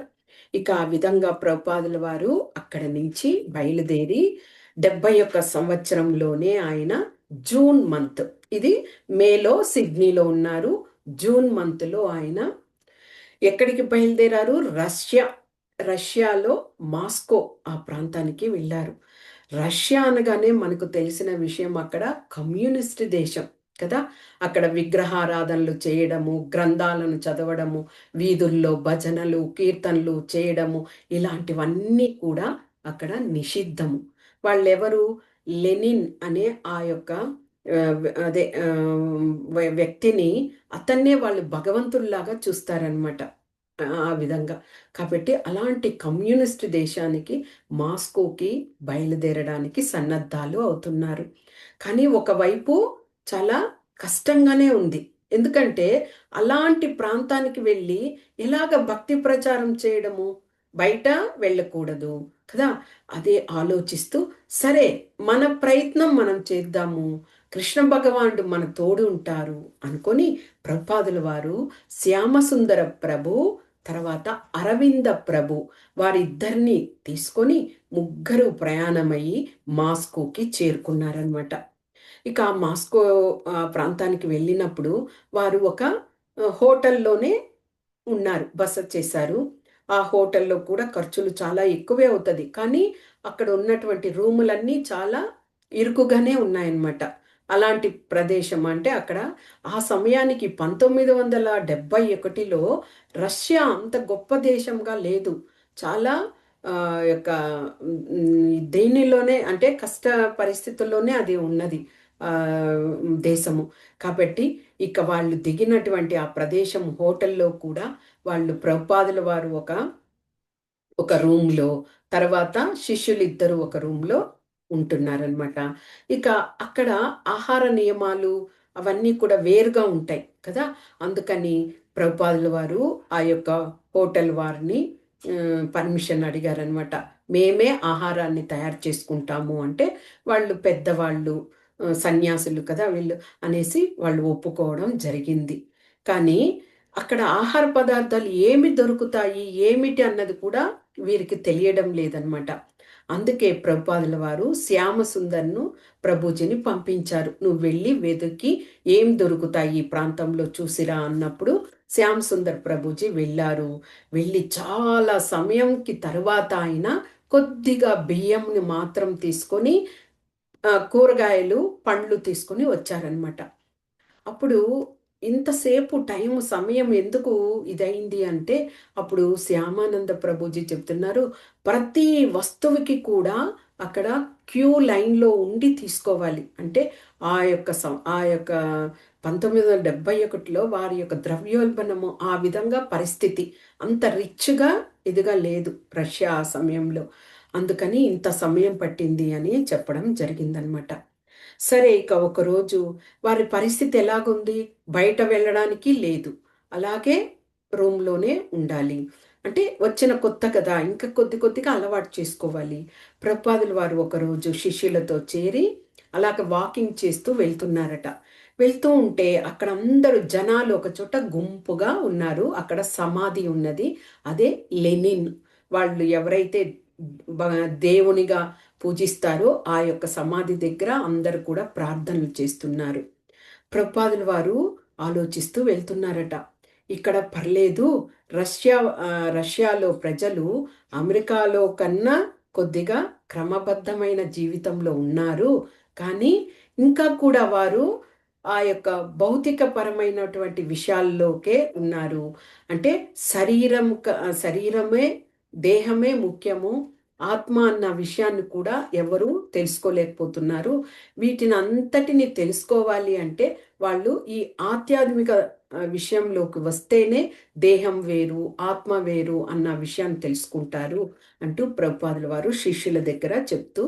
ఇక ఆ విధంగా ప్రభుపాదుల వారు అక్కడ నుంచి బయలుదేరి 71 సంవత్సరంలోనే ఆయన జూన్ మంత్, ఇది మేలో సిడ్నీలో ఉన్నారు. జూన్ మంత్లో ఆయన ఎక్కడికి బయలుదేరారు? రష్యాలో మాస్కో ఆ ప్రాంతానికి వెళ్ళారు. రష్యా అనగానే మనకు తెలిసిన విషయం, అక్కడ కమ్యూనిస్ట్ దేశం కదా. అక్కడ విగ్రహారాధనలు చేయడము, గ్రంథాలను చదవడము, వీధుల్లో భజనలు కీర్తనలు చేయడము, ఇలాంటివన్నీ కూడా అక్కడ నిషిద్ధము. వాళ్ళెవరు? లెనిన్ అనే ఆ యొక్క అదే వ్యక్తిని, అతన్నే వాళ్ళు భగవంతుల్లాగా చూస్తారనమాట ఆ విధంగా. కాబట్టి అలాంటి కమ్యూనిస్ట్ దేశానికి, మాస్కోకి బయలుదేరడానికి సన్నద్ధాలు అవుతున్నారు. కానీ ఒకవైపు చాలా కష్టంగానే ఉంది. ఎందుకంటే అలాంటి ప్రాంతానికి వెళ్ళి ఎలాగ భక్తి ప్రచారం చేయడము? బయట వెళ్ళకూడదు కదా. అదే ఆలోచిస్తూ, సరే మన ప్రయత్నం మనం చేద్దాము, కృష్ణ భగవానుడు మన తోడు ఉంటారు అనుకొని ప్రభుపాదుల వారు శ్యామసుందర ప్రభు, తర్వాత అరవింద ప్రభు, వారిద్దరిని తీసుకొని ముగ్గురు ప్రయాణమయ్యి మాస్కోకి చేరుకున్నారనమాట. ఇక మాస్కో ప్రాంతానికి వెళ్ళినప్పుడు వారు ఒక హోటల్లోనే ఉన్నారు, బస చేశారు. ఆ హోటల్లో కూడా ఖర్చులు చాలా ఎక్కువే అవుతుంది. కానీ అక్కడ ఉన్నటువంటి రూములన్నీ చాలా ఇరుకుగానే ఉన్నాయన్నమాట. అలాంటి ప్రదేశం అంటే అక్కడ ఆ సమయానికి 1971లో రష్యా అంత గొప్ప దేశంగా లేదు. చాలా యొక్క దేనిలోనే అంటే కష్ట పరిస్థితుల్లోనే అది ఉన్నది దేశము. కాబట్టి ఇక వాళ్ళు దిగినటువంటి ఆ ప్రదేశం హోటల్లో కూడా వాళ్ళు ప్రభుపాదుల వారు ఒక రూమ్లో, తర్వాత శిష్యులిద్దరూ ఒక రూమ్లో ఉంటున్నారనమాట. ఇక అక్కడ ఆహార నియమాలు అవన్నీ కూడా వేరుగా ఉంటాయి కదా. అందుకని ప్రభుపాదుల వారు ఆ యొక్క హోటల్ వారిని పర్మిషన్ అడిగారనమాట. మేమే ఆహారాన్ని తయారు చేసుకుంటాము అంటే, వాళ్ళు పెద్దవాళ్ళు, సన్యాసులు కదా వీళ్ళు అనేసి వాళ్ళు ఒప్పుకోవడం జరిగింది. కానీ అక్కడ ఆహార పదార్థాలు ఏమి దొరుకుతాయి, ఏమిటి అన్నది కూడా వీరికి తెలియడం లేదనమాట. అందుకే ప్రభుపాదుల వారు శ్యామసుందర్ను ప్రభుజీని పంపించారు. నువ్వు వెళ్ళి వెతికి ఏం దొరుకుతాయి ఈ ప్రాంతంలో చూసిరా అన్నప్పుడు శ్యామ్ సుందర్ ప్రభుజీ వెళ్ళారు. వెళ్ళి చాలా సమయంకి తర్వాత ఆయన కొద్దిగా బియ్యంని మాత్రం తీసుకొని కూరగాయలు పండ్లు తీసుకొని వచ్చారనమాట. అప్పుడు ఇంతసేపు సమయం ఎందుకు ఇదైంది అంటే అప్పుడు శ్యామానంద ప్రభుజీ చెప్తున్నారు, ప్రతి వస్తువుకి కూడా అక్కడ క్యూ లైన్లో ఉండి తీసుకోవాలి. అంటే ఆ యొక్క 1971లో వారి యొక్క ద్రవ్యోల్బణము ఆ విధంగా పరిస్థితి అంత రిచ్గా ఇదిగా లేదు రష్యా ఆ సమయంలో. అందుకని ఇంత సమయం పట్టింది అని చెప్పడం జరిగిందనమాట. సరే, ఇక ఒకరోజు వారి పరిస్థితి ఎలాగుంది? బయట వెళ్ళడానికి లేదు. అలాగే రూమ్లోనే ఉండాలి. అంటే వచ్చిన కొత్త కదా, ఇంకా కొద్ది కొద్దిగా అలవాటు చేసుకోవాలి. ప్రభుపాదుల వారు ఒకరోజు శిష్యులతో చేరి అలాగ వాకింగ్ చేస్తూ వెళ్తున్నారట. వెళ్తూ ఉంటే అక్కడ అందరూ జనాలు ఒక చోట గుంపుగా ఉన్నారు. అక్కడ సమాధి ఉన్నది. అదే లెనిన్. వాళ్ళు ఎవరైతే దేవునిగా పూజిస్తారో ఆ యొక్క సమాధి దగ్గర అందరూ కూడా ప్రార్థనలు చేస్తున్నారు. ప్రభుపాదుల వారు ఆలోచిస్తూ వెళ్తున్నారట. ఇక్కడ పర్లేదు, రష్యాలో ప్రజలు అమెరికాలో కన్నా కొద్దిగా క్రమబద్ధమైన జీవితంలో ఉన్నారు. కానీ ఇంకా కూడా వారు ఆ యొక్క భౌతిక పరమైనటువంటి విషయాల్లోకే ఉన్నారు. అంటే శరీరమే దేహమే ముఖ్యము, ఆత్మ అన్న విషయాన్ని కూడా ఎవరు తెలుసుకోలేకపోతున్నారు. వీటిని అంతటిని తెలుసుకోవాలి అంటే వాళ్ళు ఈ ఆధ్యాత్మిక విషయంలోకి వస్తేనే దేహం వేరు, ఆత్మ వేరు అన్న విషయాన్ని తెలుసుకుంటారు అంటూ ప్రభుపాదుల వారు శిష్యుల దగ్గర చెప్తూ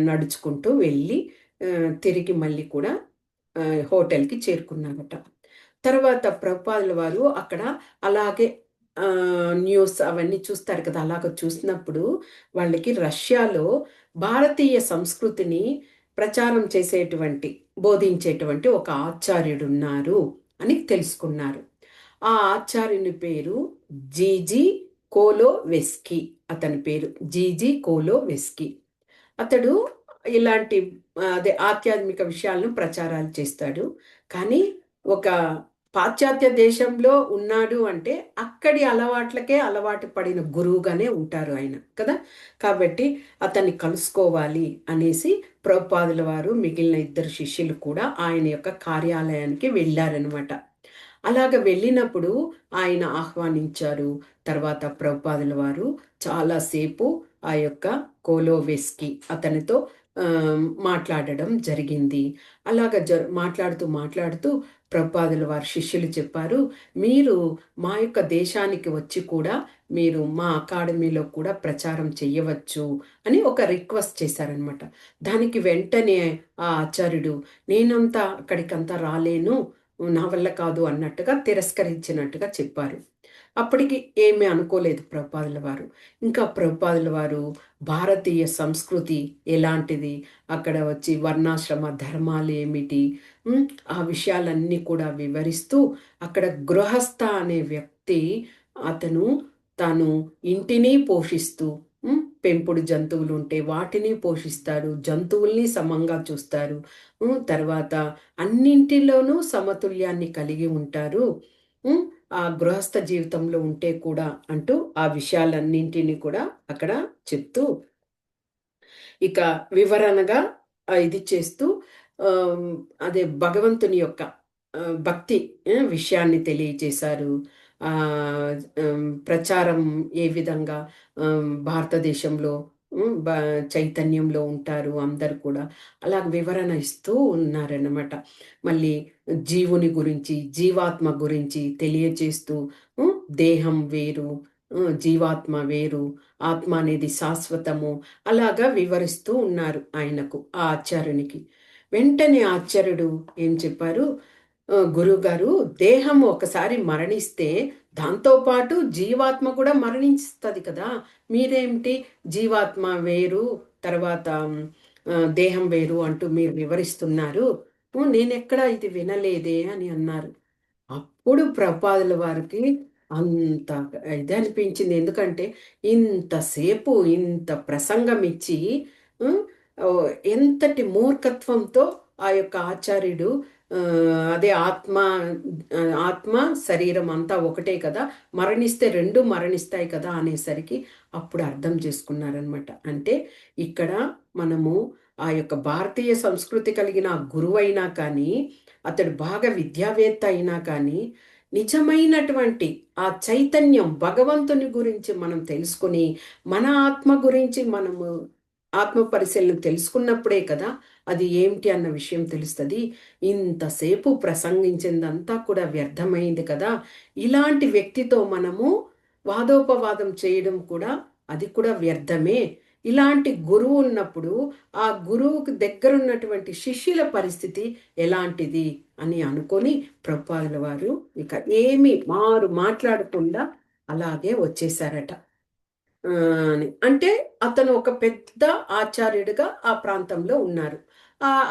నడుచుకుంటూ వెళ్ళి తిరిగి మళ్ళీ కూడా హోటల్కి చేరుకున్నారట. తర్వాత ప్రభుపాదుల వారు అక్కడ అలాగే న్యూస్ అవన్నీ చూస్తారు కదా, అలాగ చూసినప్పుడు వాళ్ళకి రష్యాలో భారతీయ సంస్కృతిని ప్రచారం బోధించేటువంటి ఒక ఆచార్యుడు ఉన్నారు అని తెలుసుకున్నారు. ఆ ఆచార్యుని పేరు జీజీ కోలోవెస్కీ. అతని పేరు జీజీ కోలోవెస్కీ. అతడు ఇలాంటి ఆధ్యాత్మిక విషయాలను ప్రచారాలు చేస్తాడు. కానీ ఒక పాశ్చాత్య దేశంలో ఉన్నాడు అంటే అక్కడి అలవాట్లకే అలవాటు పడిన గురువుగానే ఉంటారు ఆయన కదా. కాబట్టి అతన్ని కలుసుకోవాలి అనేసి ప్రభుపాదుల వారు మిగిలిన ఇద్దరు శిష్యులు కూడా ఆయన యొక్క కార్యాలయానికి వెళ్ళారనమాట. అలాగ వెళ్ళినప్పుడు ఆయన ఆహ్వానించారు. తర్వాత ప్రభుపాదుల వారు చాలాసేపు ఆ యొక్క కోలోవెస్కీ అతనితో మాట్లాడడం జరిగింది. అలాగ మాట్లాడుతూ ప్రభుపాదుల వారి శిష్యులు చెప్పారు, మీరు మా యొక్క దేశానికి వచ్చి కూడా మీరు మా అకాడమీలో కూడా ప్రచారం చెయ్యవచ్చు అని ఒక రిక్వెస్ట్ చేశారనమాట. దానికి వెంటనే ఆ ఆచార్యుడు, నేనంతా అక్కడికంతా రాలేను, నా వల్ల కాదు అన్నట్టుగా తిరస్కరించినట్టుగా చెప్పారు. అప్పటికి ఏమీ అనుకోలేదు ప్రభుపాదుల వారు. ఇంకా ప్రభుపాదుల వారు భారతీయ సంస్కృతి ఎలాంటిది, అక్కడ వచ్చి వర్ణాశ్రమ ధర్మాలు ఏమిటి, ఆ విషయాలన్నీ కూడా వివరిస్తూ, అక్కడ గృహస్థ అనే వ్యక్తి తాను ఇంటిని పోషిస్తూ, పెంపుడు జంతువులు ఉంటే వాటిని పోషిస్తారు, జంతువుల్ని సమంగా చూస్తారు, తర్వాత అన్నింటిలోనూ సమతుల్యాన్ని కలిగి ఉంటారు, ఆ గృహస్థ జీవితంలో ఉంటే కూడా అంటూ ఆ విషయాలన్నింటినీ కూడా అక్కడ చెప్తూ ఇక వివరణగా ఇది చేస్తూ అదే భగవంతుని యొక్క భక్తి విషయాన్ని తెలియజేశారు. ప్రచారం ఏ విధంగా భారతదేశంలో చైతన్యంలో ఉంటారు అందరు కూడా, అలా వివరణ ఇస్తూ ఉన్నారన్నమాట. మళ్ళీ జీవుని గురించి, జీవాత్మ గురించి తెలియజేస్తూ దేహం వేరు, జీవాత్మ వేరు, ఆత్మ అనేది శాశ్వతము, అలాగా వివరిస్తూ ఉన్నారు ఆయనకు, ఆ ఆచార్యునికి. వెంటనే ఆచార్యుడు ఏం చెప్పారు, గురువుగారు, దేహం ఒకసారి మరణిస్తే దాంతోపాటు జీవాత్మ కూడా మరణిస్తుంది కదా, మీరేమిటి జీవాత్మ వేరు తర్వాత దేహం వేరు అంటూ మీరు వివరిస్తున్నారు, నేనెక్కడా ఇది వినలేదే అని అన్నారు. అప్పుడు ప్రభుపాదుల వారికి అంత ఇది అనిపించింది. ఎందుకంటే ఇంతసేపు ఇంత ప్రసంగం ఇచ్చి హ్మ్, ఎంతటి మూర్ఖత్వంతో ఆ యొక్క ఆచార్యుడు అదే ఆత్మ శరీరం అంతా ఒకటే కదా, మరణిస్తే రెండు మరణిస్తాయి కదా అనేసరికి అప్పుడు అర్థం చేసుకున్నారనమాట. అంటే ఇక్కడ మనము ఆ యొక్క భారతీయ సంస్కృతి కలిగిన గురువు అయినా కానీ, అతడు బాగా విద్యావేత్త అయినా కానీ, నిజమైనటువంటి ఆ చైతన్యం భగవంతుని గురించి మనం తెలుసుకొని, మన ఆత్మ గురించి మనము ఆత్మ పరిశీలన తెలుసుకున్నప్పుడే కదా అది ఏమిటి అన్న విషయం తెలుస్తుంది. ఇంతసేపు ప్రసంగించిందంతా కూడా వ్యర్థమైంది కదా, ఇలాంటి వ్యక్తితో మనము వాదోపవాదం చేయడం కూడా అది కూడా వ్యర్థమే. ఇలాంటి గురువు ఉన్నప్పుడు ఆ గురువుకు దగ్గరున్నటువంటి శిష్యుల పరిస్థితి ఎలాంటిది అని అనుకొని ప్రభుపాదుల వారు ఇక ఏమి మాట్లాడకుండా అలాగే వచ్చేసారట. అంటే అతను ఒక పెద్ద ఆచార్యుడిగా ఆ ప్రాంతంలో ఉన్నారు.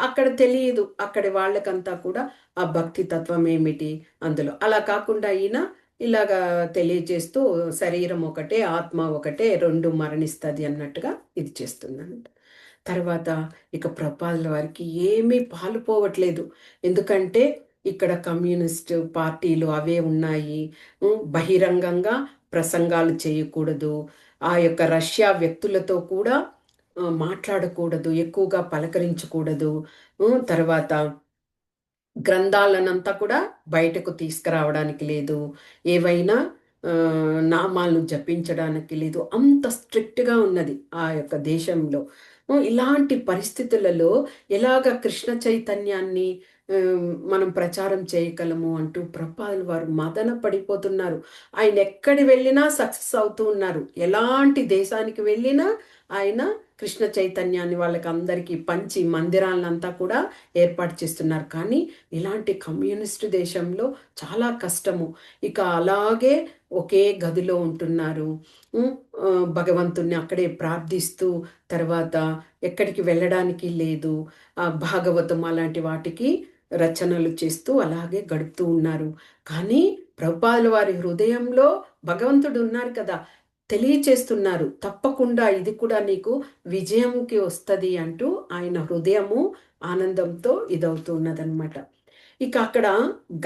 అక్కడ తెలియదు అక్కడి వాళ్ళకంతా కూడా ఆ భక్తి తత్వం ఏమిటి అందులో. అలా కాకుండా ఈయన ఇలాగా తెలియజేస్తూ శరీరం ఒకటే ఆత్మ ఒకటే రెండు మరణిస్తుంది అన్నట్టుగా ఇది చేస్తున్నాను. తర్వాత ఇక ప్రభుపాదుల వారికి ఏమీ పాలుపోవట్లేదు. ఎందుకంటే ఇక్కడ కమ్యూనిస్ట్ పార్టీలు అవే ఉన్నాయి. బహిరంగంగా ప్రసంగాలు చేయకూడదు. ఆ యొక్క రష్యా వ్యక్తులతో కూడా మాట్లాడకూడదు, ఎక్కువగా పలకరించకూడదు. తర్వాత గ్రంథాలనంతా కూడా బయటకు తీసుకురావడానికి లేదు. ఏవైనా నామాలను జపించడానికి లేదు. అంత స్ట్రిక్ట్‌గా ఉన్నది ఆ యొక్క దేశంలో. ఇలాంటి పరిస్థితులలో ఎలాగ కృష్ణ చైతన్యాన్ని మనం ప్రచారం చేయగలము అంటూ ప్రభుపాదుల వారు మదన పడిపోతున్నారు. ఆయన ఎక్కడి వెళ్ళినా సక్సెస్ అవుతూ ఉన్నారు. ఎలాంటి దేశానికి వెళ్ళినా ఆయన కృష్ణ చైతన్యాన్ని వాళ్ళకి అందరికీ పంచి మందిరాలంతా కూడా ఏర్పాటు చేస్తున్నారు. కానీ ఇలాంటి కమ్యూనిస్ట్ దేశంలో చాలా కష్టము. ఇక అలాగే ఒకే గదిలో ఉంటున్నారు. భగవంతుణ్ణి అక్కడే ప్రార్థిస్తూ, తర్వాత ఎక్కడికి వెళ్ళడానికి లేదు. భాగవతం అలాంటి వాటికి రచనలు చేస్తూ అలాగే గడుపుతూ ఉన్నారు. కానీ ప్రభుపాదుల వారి హృదయంలో భగవంతుడు ఉన్నారు కదా, తెలియచేస్తున్నారు. తప్పకుండా ఇది కూడా నీకు విజయంకి వస్తుంది అంటూ ఆయన హృదయము ఆనందంతో ఇదవుతూ ఉన్నదన్నమాట. ఇక అక్కడ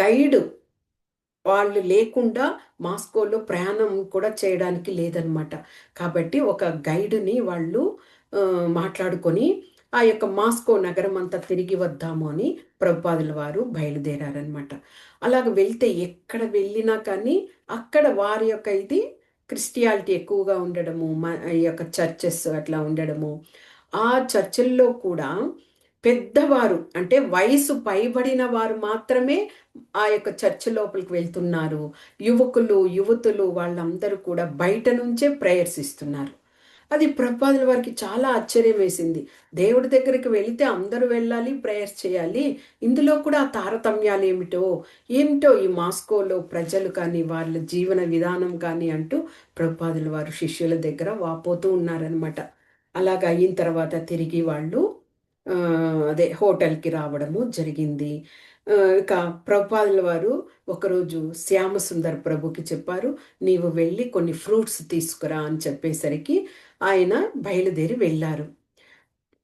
గైడ్ వాళ్ళు లేకుండా మాస్కోలో ప్రయాణం కూడా చేయడానికి లేదనమాట. కాబట్టి ఒక గైడ్‌ని వాళ్ళు మాట్లాడుకొని ఆ యొక్క మాస్కో నగరం అంతా తిరిగి వద్దాము అని ప్రభుపాదుల వారు బయలుదేరారనమాట. అలాగ వెళ్తే ఎక్కడ వెళ్ళినా కానీ అక్కడ వారి యొక్క ఇది క్రిస్టియానిటీ ఎక్కువగా ఉండడము, ఈ యొక్క చర్చెస్ అట్లా ఉండడము. ఆ చర్చిల్లో కూడా పెద్దవారు అంటే వయసు పైబడిన వారు మాత్రమే ఆ యొక్క చర్చ్ లోపలికి వెళ్తున్నారు. యువకులు, యువతులు వాళ్ళందరూ కూడా బయట నుంచే ప్రేయర్స్ ఇస్తున్నారు. అది ప్రభుపాదుల వారికి చాలా ఆశ్చర్యం వేసింది. దేవుడి దగ్గరికి వెళితే అందరూ వెళ్ళాలి, ప్రేయర్స్ చేయాలి. ఇందులో కూడా ఆ తారతమ్యాలు ఏమిటో ఈ మాస్కోలో ప్రజలు కానీ, వాళ్ళ జీవన విధానం కానీ అంటూ ప్రభుపాదుల వారు శిష్యుల దగ్గర వాపోతూ ఉన్నారనమాట. అలాగ అయిన తర్వాత తిరిగి వాళ్ళు అదే హోటల్‌కి రావడము జరిగింది. ఇక ప్రభుపాదుల వారు ఒకరోజు శ్యామసుందర్ ప్రభుకి చెప్పారు, "నీవు వెళ్ళి కొన్ని ఫ్రూట్స్ తీసుకురా" అని చెప్పేసరికి ఆయన బయలుదేరి వెళ్ళారు.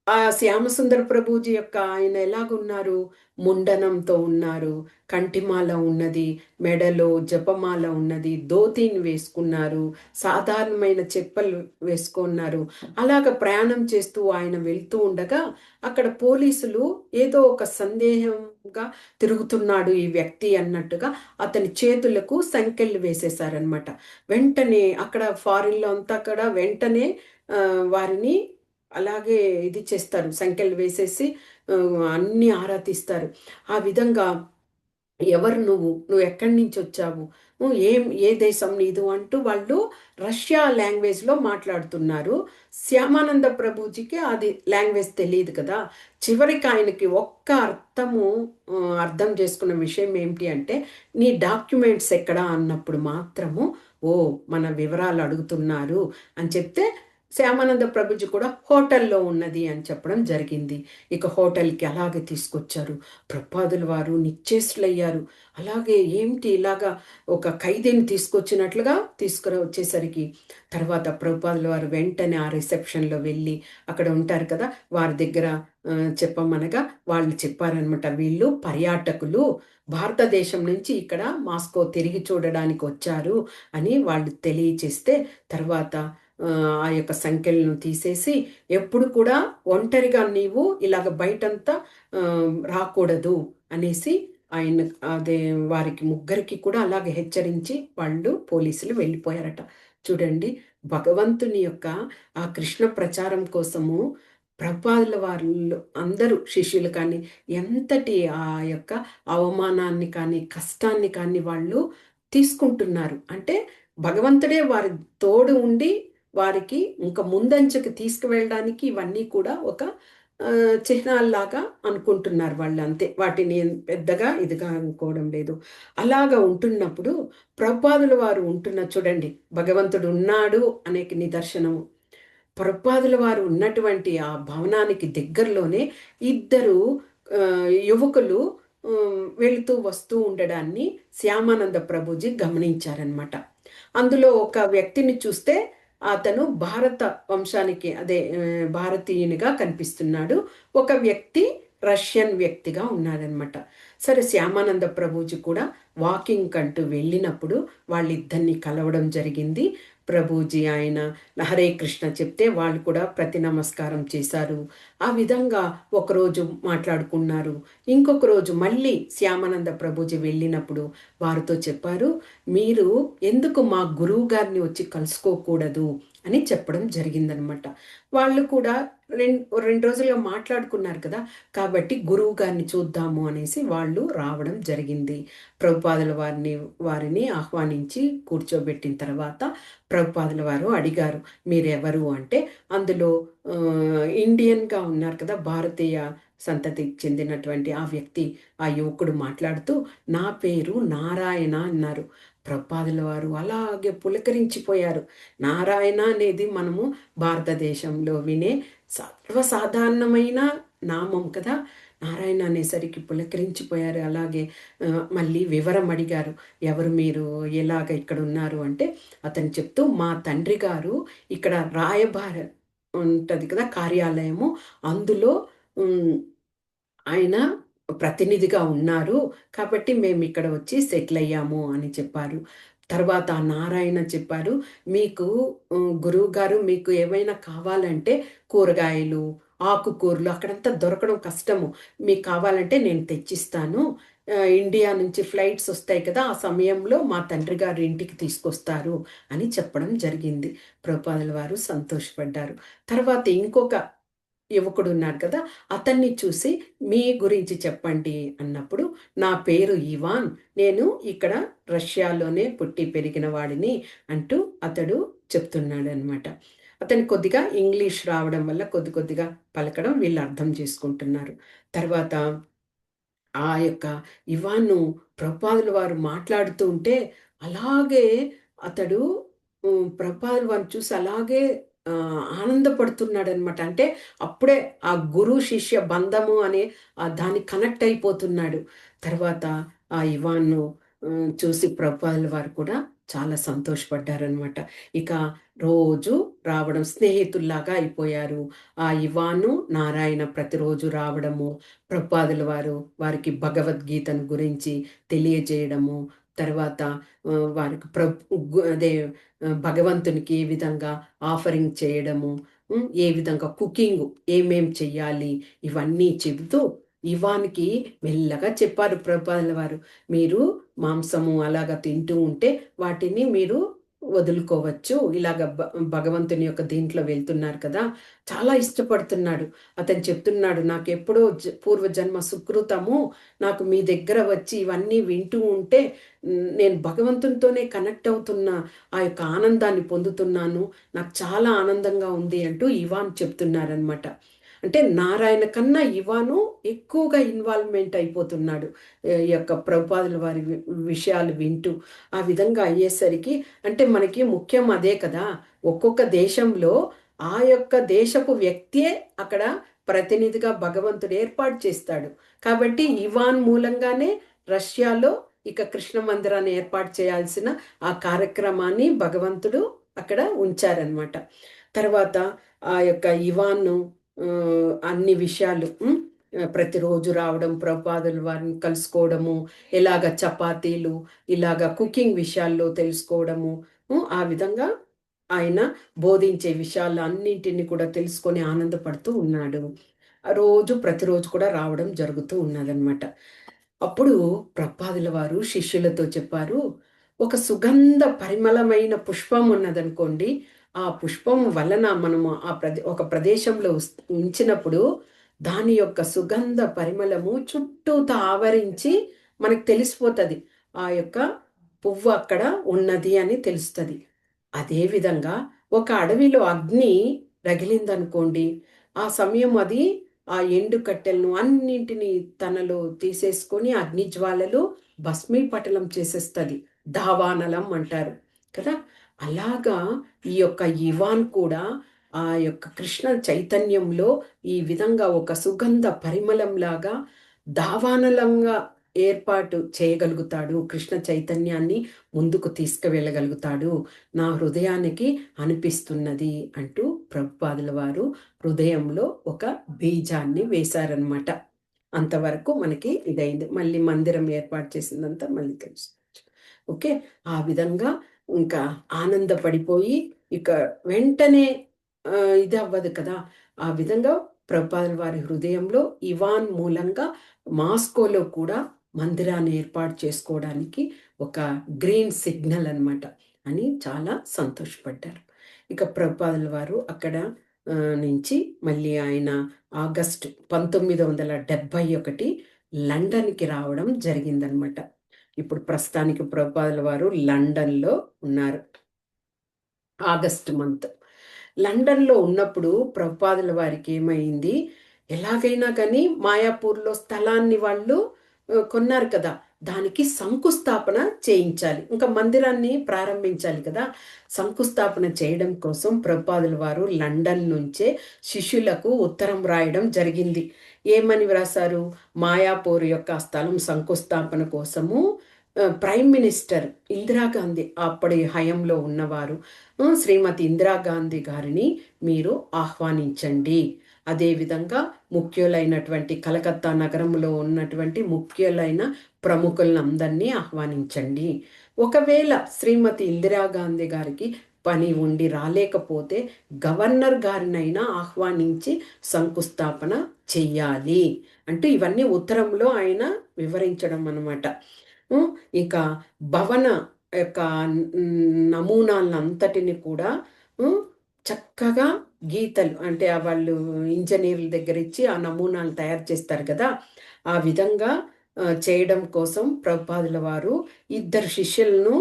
ఆ శ్యామసుందర ప్రభుజీ యొక్క ఆయన ఎలాగున్నారు? ముండనంతో ఉన్నారు. కంఠిమాల ఉన్నది. మెడలో జపమాల ఉన్నది. ధోతీని వేసుకున్నారు. సాధారణమైన చెప్పులు వేసుకున్నారు. అలాగ ప్రయాణం చేస్తూ ఆయన వెళ్తూ ఉండగా అక్కడ పోలీసులు ఏదో ఒక సందేహంగా తిరుగుతున్నాడు ఈ వ్యక్తి అన్నట్టుగా అతని చేతులకు సంకెళ్ళు వేసేశారనమాట. వెంటనే అక్కడ ఫారిన్‌లో అంతా కూడా వెంటనే వారిని అలాగే ఇది చేస్తారు. సంకెళ్ళు వేసేసి అన్నీ ఆరా తీస్తారు. ఆ విధంగా ఎవరు నువ్వు? నువ్వెక్కడి నుంచొచ్చావు? ఏ దేశం నీదు? అంటూ వాళ్ళు రష్యా లాంగ్వేజ్‌లో మాట్లాడుతున్నారు. శ్యామానంద ప్రభుజీకి అది లాంగ్వేజ్ తెలీదు కదా! చివరికి ఆయనకి ఒక్క అర్థం చేసుకున్న విషయం ఏమిటి అంటే, "నీ డాక్యుమెంట్స్ ఎక్కడా?" అన్నప్పుడు మాత్రము, "ఓహ్! మన వివరాలు అడుగుతున్నారు" అని చెప్తే శ్యామానంద ప్రభుజీ కూడా హోటల్లో ఉన్నది అని చెప్పడం జరిగింది. ఇక హోటల్కి అలాగే తీసుకొచ్చారు. ప్రభుపాదుల వారు నిశ్చేష్టులయ్యారు. అలాగే ఏమిటి ఇలాగా ఒక ఖైదీని తీసుకొచ్చినట్లుగా వచ్చేసరికి తర్వాత ప్రభుపాదుల వారు వెంటనే ఆ రిసెప్షన్లో వెళ్ళి అక్కడ ఉంటారు కదా వారి దగ్గర చెప్పమనగా వాళ్ళు చెప్పారనమాట, వీళ్ళు పర్యాటకులు భారతదేశం నుంచి ఇక్కడ మాస్కో తిరిగి చూడడానికి వచ్చారు అని వాళ్ళు తెలియచేస్తే తర్వాత ఆ యొక్క సంఖ్యలను తీసేసి ఎప్పుడు కూడా ఒంటరిగా నీవు ఇలాగ బయటంతా రాకూడదు అనేసి ఆయన అదే వారికి ముగ్గురికి కూడా అలాగే హెచ్చరించి వాళ్ళు పోలీసులు వెళ్ళిపోయారట. చూడండి, భగవంతుని యొక్క ఆ కృష్ణ ప్రచారం కోసము ప్రభుపాదుల వాళ్ళు అందరూ శిష్యులు కానీ ఎంతటి ఆ యొక్క అవమానాన్ని కానీ కష్టాన్ని కానీ వాళ్ళు తీసుకుంటున్నారు. అంటే భగవంతుడే వారి తోడు ఉండి వారికి ఇంకా ముందంచెకు తీసుకువెళ్ళడానికి ఇవన్నీ కూడా ఒక చిహ్నాల్లాగా అనుకుంటున్నారు వాళ్ళు, అంతే. వాటిని పెద్దగా ఇదిగా అనుకోవడం లేదు. అలాగా ఉంటున్నప్పుడు ప్రభుపాదుల వారు ఉంటున్న చూడండి, భగవంతుడు ఉన్నాడు అనే నిదర్శనము. ప్రభుపాదుల వారు ఉన్నటువంటి ఆ భవనానికి దగ్గరలోనే ఇద్దరు యువకులు వెళుతూ వస్తూ ఉండడాన్ని శ్యామానంద ప్రభుజీ గమనించారనమాట. అందులో ఒక వ్యక్తిని చూస్తే అతను భారత వంశానికి అదే భారతీయునిగా కనిపిస్తున్నాడు. ఒక వ్యక్తి రష్యన్ వ్యక్తిగా ఉన్నారనమాట. సరే, శ్యామానంద ప్రభుజీ కూడా వాకింగ్ అంటూ వెళ్ళినప్పుడు వాళ్ళిద్దరిని కలవడం జరిగింది. ప్రభుజీ ఆయన హరే కృష్ణ చెప్తే వాళ్ళు కూడా ప్రతి నమస్కారం చేశారు. ఆ విధంగా ఒకరోజు మాట్లాడుకున్నారు. ఇంకొక రోజు మళ్ళీ శ్యామానంద ప్రభుజీ వెళ్ళినప్పుడు వారితో చెప్పారు, మీరు ఎందుకు మా గురువు గారిని వచ్చి కలుసుకోకూడదు అని చెప్పడం జరిగిందనమాట. వాళ్ళు కూడా రెండు రోజులుగా మాట్లాడుకున్నారు కదా, కాబట్టి గురువు గారిని చూద్దాము అనేసి వాళ్ళు రావడం జరిగింది. ప్రభుపాదుల వారిని ఆహ్వానించి కూర్చోబెట్టిన తర్వాత ప్రభుపాదుల వారు అడిగారు, మీరెవరు అంటే అందులో ఇండియన్గా ఉన్నారు కదా, భారతీయ సంతతికి చెందినటువంటి ఆ వ్యక్తి, ఆ యువకుడు మాట్లాడుతూ నా పేరు నారాయణ అన్నారు. ప్రభుపాదుల వారు అలాగే పులకరించిపోయారు. నారాయణ అనేది మనము భారతదేశంలో వినే సర్వసాధారణమైన నామం కదా. నారాయణ అనేసరికి పులకరించిపోయారు. అలాగే మళ్ళీ వివరం అడిగారు, ఎవరు మీరు, ఎలాగ ఇక్కడ ఉన్నారు అంటే అతను చెప్తూ మా తండ్రి గారు ఇక్కడ రాయబార ఉంటుంది కదా కార్యాలయము, అందులో ఆయన ప్రతినిధిగా ఉన్నారు, కాబట్టి మేము ఇక్కడ వచ్చి సెటిల్ అయ్యాము అని చెప్పారు. తర్వాత నారాయణ చెప్పారు, మీకు గురువు గారు మీకు ఏమైనా కావాలంటే కూరగాయలు ఆకుకూరలు అక్కడంతా దొరకడం కష్టము, మీకు కావాలంటే నేను తెచ్చిస్తాను, ఇండియా నుంచి ఫ్లైట్స్ వస్తాయి కదా, ఆ సమయంలో మా తండ్రి గారు ఇంటికి తీసుకొస్తారు అని చెప్పడం జరిగింది. ప్రభుపాదుల వారు సంతోషపడ్డారు. తర్వాత ఇంకొక యువకుడు ఉన్నాడు కదా, అతన్ని చూసి మీ గురించి చెప్పండి అన్నప్పుడు నా పేరు ఇవాన్, నేను ఇక్కడ రష్యాలోనే పుట్టి పెరిగిన వాడిని అంటూ అతడు చెప్తున్నాడు అనమాట. అతను కొద్దిగా ఇంగ్లీష్ రావడం వల్ల కొద్దిగా పలకడం వీళ్ళు అర్థం చేసుకుంటున్నారు. తర్వాత ఆ యొక్క ఇవాన్ను ప్రభుపాదుల వారు మాట్లాడుతూ ఉంటే అలాగే అతడు ప్రభుపాదుల వారిని చూసి అలాగే ఆనందపడుతున్నాడనమాట. అంటే అప్పుడే ఆ గురు శిష్య బంధము అనే దానికి కనెక్ట్ అయిపోతున్నాడు. తర్వాత ఆ ఇవాన్ను చూసి ప్రభుపాదుల వారు కూడా చాలా సంతోషపడ్డారనమాట. ఇక రోజు రావడం స్నేహితుల్లాగా అయిపోయారు. ఆ ఇవాను నారాయణ ప్రతిరోజు రావడము, ప్రభుపాదుల వారు వారికి భగవద్గీతను గురించి తెలియజేయడము, తర్వాత వారికి అదే భగవంతునికి ఏ విధంగా ఆఫరింగ్ చేయడము, ఏ విధంగా కుకింగ్ ఏమేం చెయ్యాలి ఇవన్నీ చెబుతూ ఇవానికి మెల్లగా చెప్పారు ప్రభుపాదుల వారు, మీరు మాంసము అలాగా తింటూ ఉంటే వాటిని మీరు వదులుకోవచ్చు, ఇలాగ భగవంతుని యొక్క దీంట్లో వెళ్తున్నారు కదా, చాలా ఇష్టపడుతున్నాడు. అతను చెప్తున్నాడు, నాకు ఎప్పుడో పూర్వజన్మ సుకృతము, నాకు మీ దగ్గర వచ్చి ఇవన్నీ వింటూ ఉంటే నేను భగవంతునితోనే కనెక్ట్ అవుతున్న ఆ యొక్క ఆనందాన్ని పొందుతున్నాను, నాకు చాలా ఆనందంగా ఉంది అంటూ ఇవాన్ చెప్తున్నారనమాట. అంటే నారాయణ కన్నా ఇవాను ఎక్కువగా ఇన్వాల్వ్మెంట్ అయిపోతున్నాడు ఈ యొక్క ప్రభుపాదుల వారి విషయాలు వింటూ. ఆ విధంగా అయ్యేసరికి అంటే మనకి ముఖ్యం అదే కదా, ఒక్కొక్క దేశంలో ఆ యొక్క దేశపు వ్యక్తియే అక్కడ ప్రతినిధిగా భగవంతుడు ఏర్పాటు చేస్తాడు. కాబట్టి ఇవాన్ మూలంగానే రష్యాలో ఇక కృష్ణ మందిరాన్ని ఏర్పాటు చేయాల్సిన ఆ కార్యక్రమాన్ని భగవంతుడు అక్కడ ఉంచారనమాట. తర్వాత ఆ యొక్క ఇవాన్ను అన్ని విషయాలు ప్రతిరోజు రావడం, ప్రభుపాదుల వారిని కలుసుకోవడము, ఎలాగ చపాతీలు, ఇలాగ కుకింగ్ విషయాల్లో తెలుసుకోవడము, ఆ విధంగా ఆయన బోధించే విషయాలు అన్నింటినీ కూడా తెలుసుకొని ఆనందపడుతూ ఉన్నాడు. ప్రతిరోజు కూడా రావడం జరుగుతూ ఉన్నదనమాట. అప్పుడు ప్రభుపాదుల వారు శిష్యులతో చెప్పారు, ఒక సుగంధ పరిమళమైన పుష్పం ఉన్నదనుకోండి, ఆ పుష్పం వలన మనము ఒక ప్రదేశంలో ఉంచినప్పుడు దాని యొక్క సుగంధ పరిమళము చుట్టూతా ఆవరించి మనకు తెలిసిపోతుంది, ఆ యొక్క పువ్వు అక్కడ ఉన్నది అని తెలుస్తుంది. అదేవిధంగా ఒక అడవిలో అగ్ని రగిలిందనుకోండి, ఆ సమయం అది ఆ ఎండు కట్టెలను అన్నింటినీ తనలో తీసేసుకొని అగ్ని జ్వాలలు భస్మీపటలం చేసేస్తుంది. దావానలం అంటారు కదా. అలాగా ఈ యొక్క ఇవాన్ కూడా ఆ యొక్క కృష్ణ చైతన్యంలో ఈ విధంగా ఒక సుగంధ పరిమళంలాగా దావానలంగా ఏర్పాటు చేయగలుగుతాడు. కృష్ణ చైతన్యాన్ని ముందుకు తీసుకువెళ్ళగలుగుతాడు, నా హృదయానికి అనిపిస్తున్నది అంటూ ప్రభుపాదుల వారు హృదయంలో ఒక బీజాన్ని వేశారనమాట. అంతవరకు మనకి ఇదైంది. మళ్ళీ మందిరం ఏర్పాటు చేసిందంతా మళ్ళీ తెలుసు. ఓకే, ఆ విధంగా ఇంకా ఆనందపడిపోయి ఇక వెంటనే ఇది అవ్వదు కదా. ఆ విధంగా ప్రభుపాదుల వారి హృదయంలో ఇవాన్ మూలంగా మాస్కోలో కూడా మందిరాన్ని ఏర్పాటు చేసుకోవడానికి ఒక గ్రీన్ సిగ్నల్ అనమాట అని చాలా సంతోషపడ్డారు. ఇక ప్రభుపాదుల వారు అక్కడ నుంచి మళ్ళీ ఆయన ఆగస్టు 1971 లండన్కి రావడం జరిగిందనమాట. ఇప్పుడు ప్రస్తుతానికి ప్రభుపాదుల వారు లండన్లో ఉన్నారు. ఆగస్ట్ మంత్ లండన్లో ఉన్నప్పుడు ప్రభుపాదుల వారికి ఏమైంది, ఎలాగైనా కానీ మాయాపూర్లో స్థలాన్ని వాళ్ళు కొన్నారు కదా, దానికి శంకుస్థాపన చేయించాలి, ఇంకా మందిరాన్ని ప్రారంభించాలి కదా. శంకుస్థాపన చేయడం కోసం ప్రభుపాదుల వారు లండన్ నుంచే శిష్యులకు ఉత్తరం రాయడం జరిగింది. ఏమని వ్రాసారు, మాయాపూర్ యొక్క స్థలం శంకుస్థాపన కోసము ప్రైమ్ మినిస్టర్ ఇందిరాగాంధీ, అప్పటి హయంలో ఉన్నవారు శ్రీమతి ఇందిరాగాంధీ గారిని మీరు ఆహ్వానించండి. అదేవిధంగా ముఖ్యులైనటువంటి కలకత్తా నగరంలో ఉన్నటువంటి ముఖ్యులైన ప్రముఖులందరినీ ఆహ్వానించండి. ఒకవేళ శ్రీమతి ఇందిరాగాంధీ గారికి పని ఉండి రాలేకపోతే గవర్నర్ గారినైనా ఆహ్వానించి శంకుస్థాపన చెయ్యాలి అంటూ ఇవన్నీ ఉత్తరంలో ఆయన వివరించడం అన్నమాట. ఇక భవన యొక్క నమూనాలంతటిని కూడా చక్కగా గీతలు అంటే వాళ్ళు ఇంజనీర్ల దగ్గర ఇచ్చి ఆ నమూనాలు తయారు చేస్తారు కదా, ఆ విధంగా చేయడం కోసం ప్రభుపాదుల వారు 2 శిష్యులను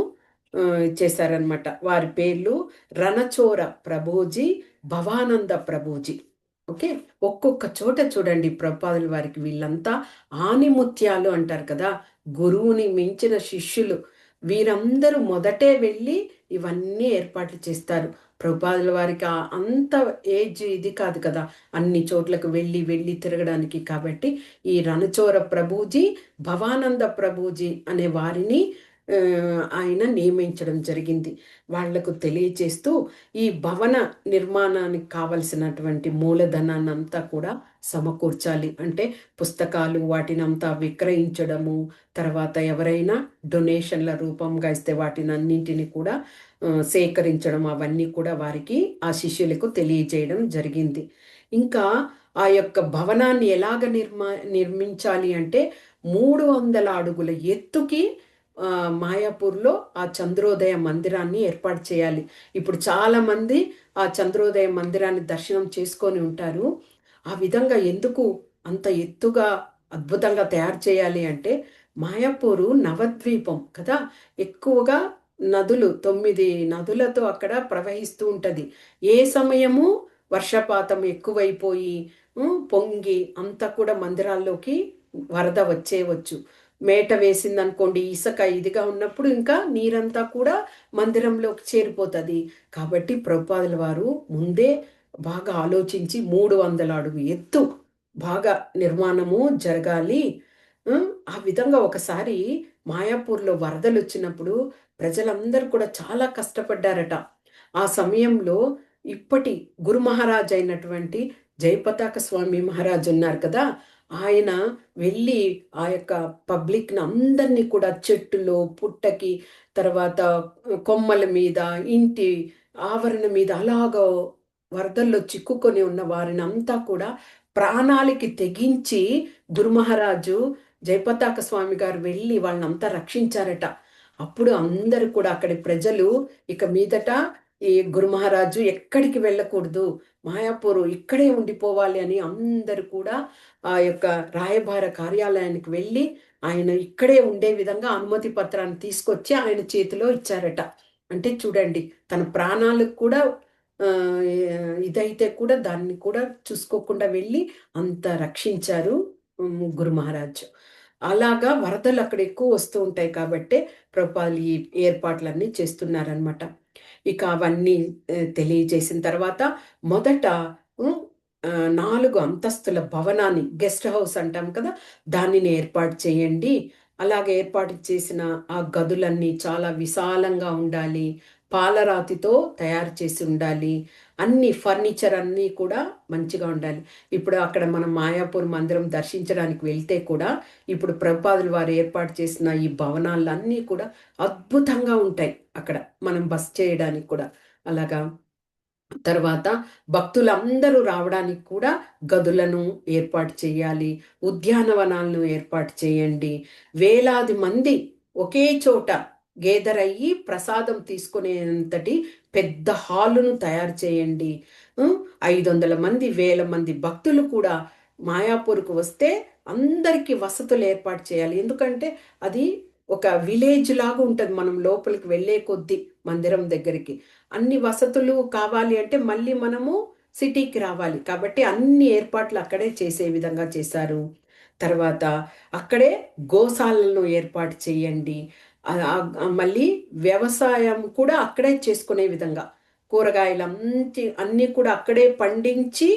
చేశారనమాట. వారి పేర్లు రణచోర ప్రభోజీ, భవానంద ప్రభోజీ. ఓకే, ఒక్కొక్క చోట చూడండి ప్రభుపాదుల వారికి వీళ్ళంతా ఆనిముత్యాలు అంటారు కదా, గురువుని మించిన శిష్యులు. వీరందరూ మొదటే వెళ్ళి ఇవన్నీ ఏర్పాట్లు చేస్తారు. ప్రభుపాదుల వారికి అంత ఏజ్ ఇది కాదు కదా అన్ని చోట్లకు వెళ్ళి తిరగడానికి. కాబట్టి ఈ రణచోర ప్రభూజీ, భవానంద ప్రభూజీ అనే వారిని ఆయన నియమించడం జరిగింది. వాళ్లకు తెలియచేస్తూ ఈ భవన నిర్మాణానికి కావలసినటువంటి మూలధనాన్ని అంతా కూడా సమకూర్చాలి. అంటే పుస్తకాలు వాటినంతా విక్రయించడము, తర్వాత ఎవరైనా డొనేషన్ల రూపంగా ఇస్తే వాటిని అన్నింటినీ కూడా సేకరించడం, అవన్నీ కూడా వారికి ఆ శిష్యులకు తెలియజేయడం జరిగింది. ఇంకా ఆ యొక్క భవనాన్ని ఎలాగ నిర్మించాలి అంటే 300 అడుగుల ఎత్తుకి మాయాపూర్లో ఆ చంద్రోదయ మందిరాన్ని ఏర్పాటు చేయాలి. ఇప్పుడు చాలామంది ఆ చంద్రోదయ మందిరాన్ని దర్శనం చేసుకొని ఉంటారు. ఆ విధంగా ఎందుకు అంత ఎత్తుగా అద్భుతంగా తయారు చేయాలి అంటే మాయాపూరు నవద్వీపం కదా, ఎక్కువగా నదులు 9 నదులతో అక్కడ ప్రవహిస్తూ ఉంటుంది. ఏ సమయము వర్షపాతం ఎక్కువైపోయి పొంగి అంతా కూడా మందిరాల్లోకి వరద వచ్చేయవచ్చు. మేట వేసిందనుకోండి, ఇసుక ఇదిగా ఉన్నప్పుడు ఇంకా నీరంతా కూడా మందిరంలోకి చేరిపోతుంది. కాబట్టి ప్రభుపాదుల వారు ముందే బాగా ఆలోచించి 300 అడుగు ఎత్తు బాగా నిర్మాణము జరగాలి. ఆ విధంగా ఒకసారి మాయాపూర్‌లో వరదలొచ్చినప్పుడు ప్రజలందరూ కూడా చాలా కష్టపడ్డారట. ఆ సమయంలో ఇప్పటి గురు మహారాజ్ అయినటువంటి జయపతాక స్వామి మహారాజ్ ఉన్నారు కదా! ఆయన వెళ్ళి ఆ యొక్క పబ్లిక్‌ని అందరిని కూడా చెట్టులో, పుట్టకి, తర్వాత కొమ్మల మీద, ఇంటి ఆవరణ మీద అలాగా వరదల్లో చిక్కుకొని ఉన్న వారినంతా కూడా ప్రాణాలకి తెగించి గురుమహారాజు జయపతాక స్వామి గారు వెళ్ళి వాళ్ళనంతా రక్షించారట. అప్పుడు అందరూ కూడా అక్కడి ప్రజలు ఇక మీదట ఈ గురుమహారాజు ఎక్కడికి వెళ్ళకూడదు, మాయాపూరు ఇక్కడే ఉండిపోవాలి అని అందరూ కూడా ఆ యొక్క రాయబార కార్యాలయానికి వెళ్ళి ఆయన ఇక్కడే ఉండే విధంగా అనుమతి పత్రాన్ని తీసుకొచ్చి ఆయన చేతిలో ఇచ్చారట. అంటే చూడండి, తన ప్రాణాలకు కూడా ఇదైతే కూడా దాన్ని కూడా చూసుకోకుండా వెళ్ళి అంత రక్షించారు గురు మహారాజ్. అలాగా వరదలు అక్కడ ఎక్కువ వస్తూ ఉంటాయి కాబట్టే ప్రభుపాదులు ఈ ఏర్పాట్లన్నీ చేస్తున్నారనమాట. ఇక అవన్నీ తెలియజేసిన తర్వాత మొదట 4 అంతస్తుల భవనాన్ని, గెస్ట్ హౌస్ అంటాం కదా! దానిని ఏర్పాటు చేయండి. అలాగే ఏర్పాటు చేసిన ఆ గదులన్నీ చాలా విశాలంగా ఉండాలి. పాలరాతితో తయారు చేసి ఉండాలి. అన్ని ఫర్నిచర్ అన్నీ కూడా మంచిగా ఉండాలి. ఇప్పుడు అక్కడ మనం మాయాపూర్ మందిరం దర్శించడానికి వెళ్తే కూడా ఇప్పుడు ప్రభుపాదులు వారు ఏర్పాటు చేసిన ఈ భవనాలన్నీ కూడా అద్భుతంగా ఉంటాయి అక్కడ. మనం బస చేయడానికి కూడా. అలాగా తర్వాత భక్తులందరూ రావడానికి కూడా గదులను ఏర్పాటు చేయాలి. ఉద్యానవనాలను ఏర్పాటు చేయండి. వేలాది మంది ఒకే చోట గేదరయ్యి ప్రసాదం తీసుకునేంతటి పెద్ద హాలును తయారు చేయండి. 500 మంది, 1000 మంది భక్తులు కూడా మాయాపూర్‌కు వస్తే అందరికీ వసతులు ఏర్పాటు చేయాలి. ఎందుకంటే అది ఒక విలేజ్ లాగా ఉంటది. మనం లోపలికి వెళ్ళే కొద్దీ మందిరం దగ్గరికి. అన్ని వసతులు కావాలి అంటే మళ్ళీ మనము సిటీకి రావాలి. కాబట్టి అన్ని ఏర్పాట్లు అక్కడే చేసే విధంగా చేశారు. తర్వాత అక్కడే గోశాలను ఏర్పాటు చేయండి. మళ్ళీ వ్యవసాయం కూడా అక్కడే చేసుకునే విధంగా కూరగాయలు అన్నీ కూడా అక్కడే పండించి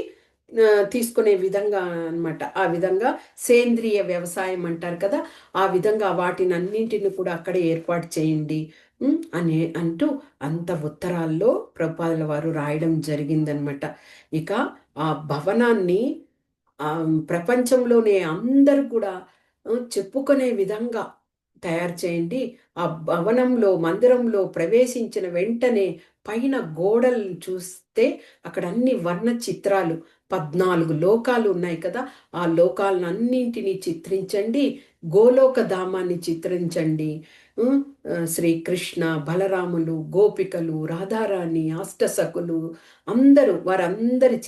తీసుకునే విధంగా అన్నమాట. ఆ విధంగా సేంద్రియ వ్యవసాయం అంటారు కదా! ఆ విధంగా వాటినన్నింటిని కూడా అక్కడే ఏర్పాటు చేయండి. అని అంటూ అంత ఉత్తరాల్లో ప్రభుపాదుల వారు రాయడం జరిగిందనమాట. ఇక ఆ భవనాన్ని ప్రపంచంలోనే అందరూ కూడా చెప్పుకునే విధంగా తయారు చేయండి. ఆ భవనంలో, మందిరంలో ప్రవేశించిన వెంటనే పైన గోడలను చూస్తే అక్కడ అన్ని వర్ణ చిత్రాలు 14 లోకాలు ఉన్నాయి కదా! ఆ లోకాలనన్నింటినీ చిత్రించండి. గోలోక ధామాన్ని చిత్రించండి. శ్రీకృష్ణ, బలరాములు, గోపికలు, రాధారాణి, అష్టసఖులు అందరూ వారందరి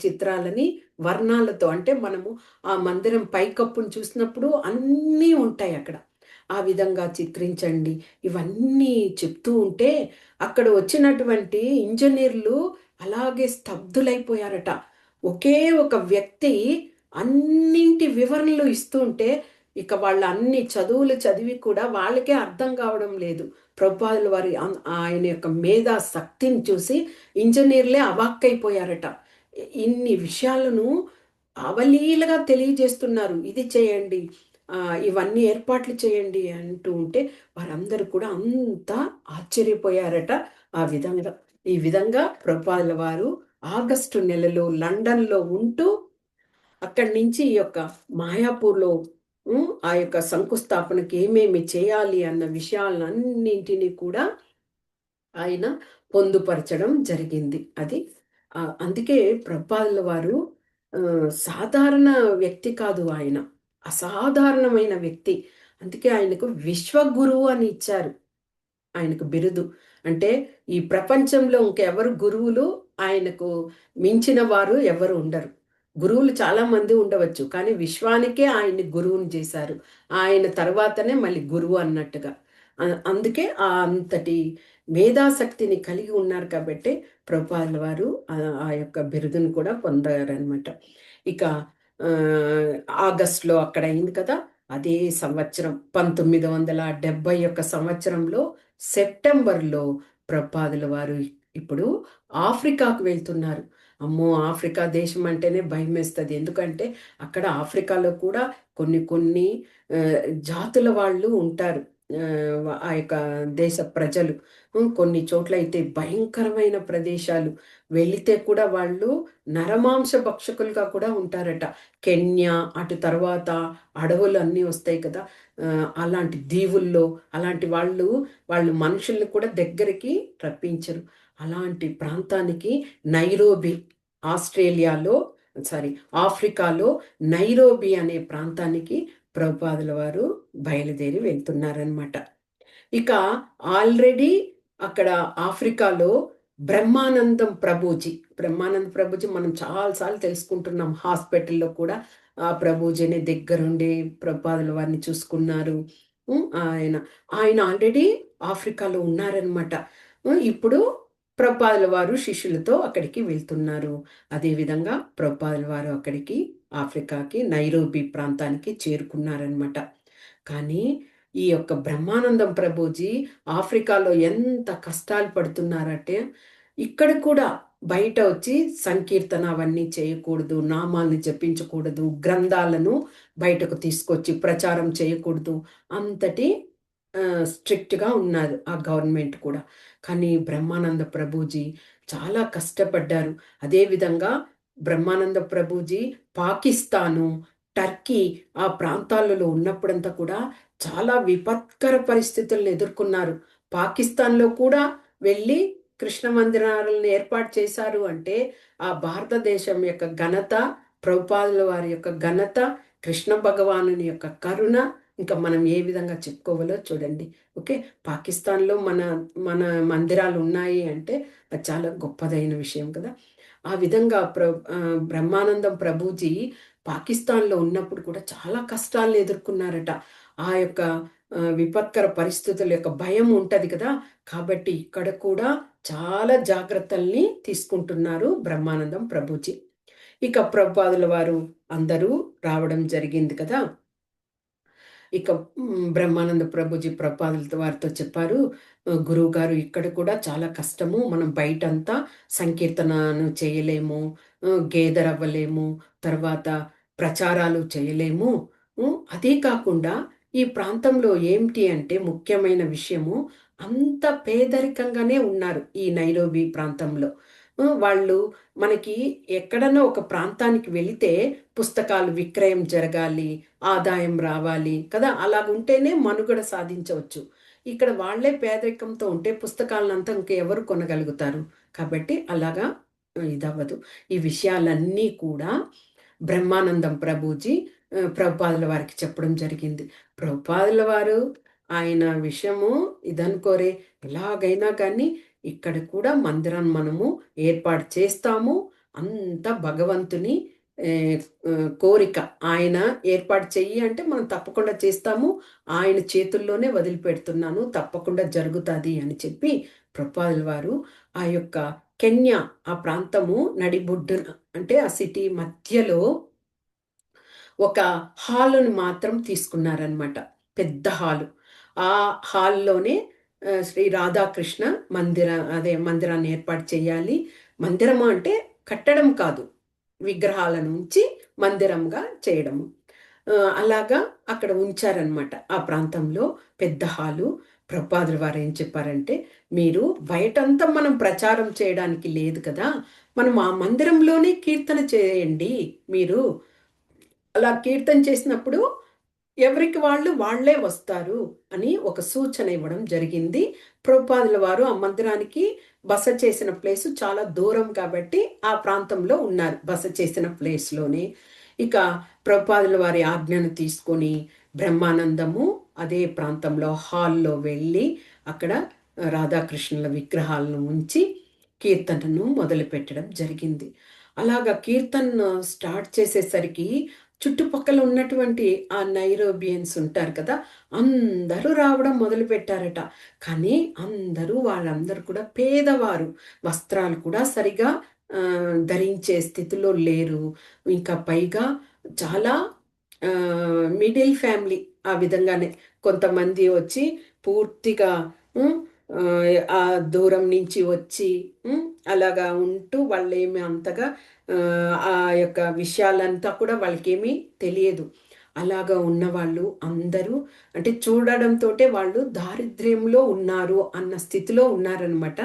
చిత్రాలని వర్ణాలతో, అంటే మనము ఆ మందిరం పైకప్పును చూసినప్పుడు అన్నీ ఉంటాయి అక్కడ. ఆ విధంగా చిత్రించండి. ఇవన్నీ చెప్తూ ఉంటే అక్కడ వచ్చినటువంటి ఇంజినీర్లు అలాగే స్తబ్దులైపోయారట. ఒకే ఒక వ్యక్తి అన్నింటి వివరణలు ఇస్తూ ఉంటే ఇక వాళ్ళ అన్ని చదువులు చదివి కూడా వాళ్ళకే అర్థం కావడం లేదు. ప్రభుపాదుల వారి ఆయన యొక్క మేధా శక్తిని చూసి ఇంజినీర్లే అవాక్కైపోయారట. ఇన్ని విషయాలను అవలీలగా తెలియజేస్తున్నారు. ఇది చేయండి, ఇవన్నీ ఏర్పాట్లు చేయండి అంటూ ఉంటే వారందరూ కూడా అంతా ఆశ్చర్యపోయారట. ఆ విధంగా ఈ విధంగా ప్రభుపాదుల వారు ఆగస్టు నెలలో లండన్‌లో ఉంటూ అక్కడి నుంచి ఈ యొక్క మాయాపూర్‌లో ఆ యొక్క శంకుస్థాపనకి ఏమేమి చేయాలి అన్న విషయాలన్నింటినీ కూడా ఆయన పొందుపరచడం జరిగింది. అది అందుకే ప్రభుపాదుల వారు సాధారణ వ్యక్తి కాదు ఆయన. అసాధారణమైన వ్యక్తి. అందుకే ఆయనకు విశ్వగురువు అని ఇచ్చారు. ఆయనకు బిరుదు. అంటే ఈ ప్రపంచంలో ఇంకెవరు గురువులు ఆయనకు మించిన వారు ఎవరు ఉండరు. గురువులు చాలామంది ఉండవచ్చు. కానీ విశ్వానికే ఆయన్ని గురువుని చేశారు. ఆయన తర్వాతనే మళ్ళీ గురువు అన్నట్టుగా. అందుకే అంతటి మేధాశక్తిని కలిగి ఉన్నారు కాబట్టే ప్రభుపాదుల వారు ఆ యొక్క బిరుదును కూడా పొందారనమాట. ఇక ఆగస్ట్‌లో అక్కడ అయింది కదా! అదే సంవత్సరం 1971 సంవత్సరంలో సెప్టెంబర్‌లో ప్రభుపాదుల వారు ఇప్పుడు ఆఫ్రికాకు వెళ్తున్నారు. అమ్మో ఆఫ్రికా దేశం అంటేనే భయం వేస్తుంది. ఎందుకంటే అక్కడ ఆఫ్రికాలో కూడా కొన్ని కొన్ని ఆ, జాతుల వాళ్ళు ఉంటారు. ఆ యొక్క దేశ ప్రజలు కొన్ని చోట్ల అయితే భయంకరమైన ప్రదేశాలు వెళితే కూడా వాళ్ళు నరమాంస భక్షకులుగా కూడా ఉంటారట. కెన్యా అటు తర్వాత అడవులు అన్నీ వస్తాయి కదా, అలాంటి దీవుల్లో అలాంటి వాళ్ళు మనుషుల్ని కూడా దగ్గరికి రప్పించరు. అలాంటి ప్రాంతానికి నైరోబి, ఆస్ట్రేలియాలో, సారీ, ఆఫ్రికాలో నైరోబి అనే ప్రాంతానికి ప్రభుపాదుల వారు బయలుదేరి వెళ్తున్నారనమాట. ఇక ఆల్రెడీ అక్కడ ఆఫ్రికాలో బ్రహ్మానంద ప్రభుజీ మనం చాలాసార్లు తెలుసుకుంటున్నాం. హాస్పిటల్లో కూడా ఆ ప్రభుజీని దగ్గరుండి ప్రభుపాదుల వారిని చూసుకున్నారు. ఆయన ఆయన ఆల్రెడీ ఆఫ్రికాలో ఉన్నారనమాట. ఇప్పుడు ప్రభుపాదుల వారు శిష్యులతో అక్కడికి వెళ్తున్నారు. అదేవిధంగా ప్రభుపాదుల వారు అక్కడికి ఆఫ్రికాకి నైరోబి ప్రాంతానికి చేరుకున్నారనమాట. కానీ ఈ యొక్క బ్రహ్మానందం ప్రభుజీ ఆఫ్రికాలో ఎంత కష్టాలు పడుతున్నారంటే, ఇక్కడ కూడా బయట వచ్చి సంకీర్తన అవన్నీ చేయకూడదు, నామాల్ని జపించకూడదు, గ్రంథాలను బయటకు తీసుకొచ్చి ప్రచారం చేయకూడదు, అంతటి స్ట్రిక్ట్గా ఉన్నారు ఆ గవర్నమెంట్ కూడా. కానీ బ్రహ్మానంద ప్రభుజీ చాలా కష్టపడ్డారు. అదేవిధంగా బ్రహ్మానంద ప్రభుజీ పాకిస్తాను, టర్కీ ఆ ప్రాంతాలలో ఉన్నప్పుడంతా కూడా చాలా విపత్కర పరిస్థితులను ఎదుర్కొన్నారు. పాకిస్తాన్లో కూడా వెళ్ళి కృష్ణ మందిరాలను ఏర్పాటు చేశారు అంటే ఆ భారతదేశం యొక్క ఘనత, ప్రభుపాదుల వారి యొక్క ఘనత, కృష్ణ భగవానుని యొక్క కరుణ ఇంకా మనం ఏ విధంగా చెప్పుకోవాలో చూడండి. ఓకే, పాకిస్తాన్లో మన మన మందిరాలు ఉన్నాయి అంటే అది చాలా గొప్పదైన విషయం కదా. ఆ విధంగా బ్రహ్మానందం ప్రభుజీ పాకిస్తాన్లో ఉన్నప్పుడు కూడా చాలా కష్టాలను ఎదుర్కొన్నారట. ఆ యొక్క విపత్కర పరిస్థితుల యొక్క భయం ఉంటుంది కదా, కాబట్టి ఇక్కడ కూడా చాలా జాగ్రత్తల్ని తీసుకుంటున్నారు బ్రహ్మానందం ప్రభుజీ. ఇక ప్రభుపాదుల వారు అందరూ రావడం జరిగింది కదా. ఇక బ్రహ్మానంద ప్రభుజీ ప్రభుపాదుల వారితో చెప్పారు, గురువు గారు ఇక్కడ కూడా చాలా కష్టము, మనం బయటంతా సంకీర్తనను చేయలేము, గేదరవ్వలేము, తర్వాత ప్రచారాలు చేయలేము. అదే కాకుండా ఈ ప్రాంతంలో ఏమిటి అంటే ముఖ్యమైన విషయము, అంత పేదరికంగానే ఉన్నారు ఈ నైరోబి ప్రాంతంలో. వాళ్ళు మనకి ఎక్కడన్నా ఒక ప్రాంతానికి వెళితే పుస్తకాలు విక్రయం జరగాలి, ఆదాయం రావాలి కదా, అలాగుంటేనే మనుగడ సాధించవచ్చు. ఇక్కడ వాళ్ళే పేదరికంతో ఉంటే పుస్తకాలనంతా ఇంకెవరు కొనగలుగుతారు? కాబట్టి అలాగా ఇదవ్వదు. ఈ విషయాలన్నీ కూడా బ్రహ్మానందం ప్రభుజీ ప్రభుపాదుల వారికి చెప్పడం జరిగింది. ప్రభుపాదుల వారు ఆయన విషయము ఇదనుకోరే, ఎలాగైనా కానీ ఇక్కడ కూడా మందిరాన్ని మనము ఏర్పాటు చేస్తాము, అంత భగవంతుని కోరిక. ఆయన ఏర్పాటు చెయ్యి అంటే మనం తప్పకుండా చేస్తాము, ఆయన చేతుల్లోనే వదిలిపెడుతున్నాను, తప్పకుండా జరుగుతుంది అని చెప్పి ప్రభుపాదుల వారు ఆ యొక్క కెన్యా ఆ ప్రాంతము నడిబొడ్డున అంటే ఆ సిటీ మధ్యలో ఒక హాలును మాత్రం తీసుకున్నారనమాట. పెద్ద హాలు. ఆ హాల్లోనే శ్రీ రాధాకృష్ణ మందిరాన్ని ఏర్పాటు చేయాలి. మందిరము అంటే కట్టడం కాదు, విగ్రహాలను ఉంచి మందిరంగా చేయడము. అలాగా అక్కడ ఉంచారనమాట. ఆ ప్రాంతంలో పెద్ద హాలు. ప్రభుపాదుల వారు ఏం చెప్పారంటే, మీరు బయటంతా మనం ప్రచారం చేయడానికి లేదు కదా, మనం ఆ మందిరంలోనే కీర్తన చేయండి. మీరు అలా కీర్తన చేసినప్పుడు ఎవరికి వాళ్ళే వస్తారు అని ఒక సూచన ఇవ్వడం జరిగింది. ప్రభుపాదుల వారు ఆ మందిరానికి బస చేసిన ప్లేసు చాలా దూరం కాబట్టి ఆ ప్రాంతంలో ఉన్నారు, బస చేసిన ప్లేస్లోనే. ఇక ప్రభుపాదుల వారి ఆజ్ఞను తీసుకొని బ్రహ్మానందము అదే ప్రాంతంలో హాల్లో వెళ్ళి అక్కడ రాధాకృష్ణుల విగ్రహాలను ఉంచి కీర్తనను మొదలు పెట్టడం జరిగింది. అలాగా కీర్తన స్టార్ట్ చేసేసరికి చుట్టుపక్కల ఉన్నటువంటి ఆ నైరోబియన్స్ ఉంటారు కదా, అందరూ రావడం మొదలు పెట్టారట. కానీ వాళ్ళందరూ కూడా పేదవారు, వస్త్రాలు కూడా సరిగా ధరించే స్థితిలో లేరు. ఇంకా పైగా చాలా మిడిల్ ఫ్యామిలీ. ఆ విధంగానే కొంతమంది వచ్చి పూర్తిగా ఆ దూరం నుంచి వచ్చి అలాగా ఉంటూ వాళ్ళేమి అంతగా ఆ యొక్క విషయాలంతా కూడా వాళ్ళకేమీ తెలియదు. అలాగా ఉన్నవాళ్ళు అందరూ అంటే చూడడంతోటే వాళ్ళు దారిద్ర్యంలో ఉన్నారు అన్న స్థితిలో ఉన్నారనమాట.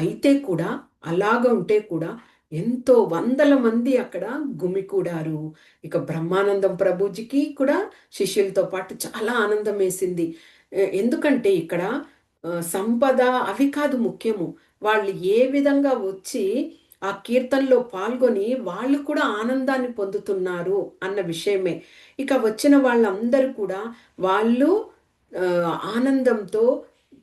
అయితే కూడా అలాగ ఉంటే కూడా ఎంతో వందల మంది అక్కడ గుమికూడారు. ఇక బ్రహ్మానందం ప్రభుజీకి కూడా శిష్యులతో పాటు చాలా ఆనందం వేసింది. ఎందుకంటే ఇక్కడ సంపద అవి కాదు ముఖ్యము. వాళ్ళు ఏ విధంగా వచ్చి ఆ కీర్తనలో పాల్గొని వాళ్ళు కూడా ఆనందాన్ని పొందుతున్నారు అన్న విషయమే. ఇక వచ్చిన వాళ్ళందరూ కూడా వాళ్ళు ఆనందంతో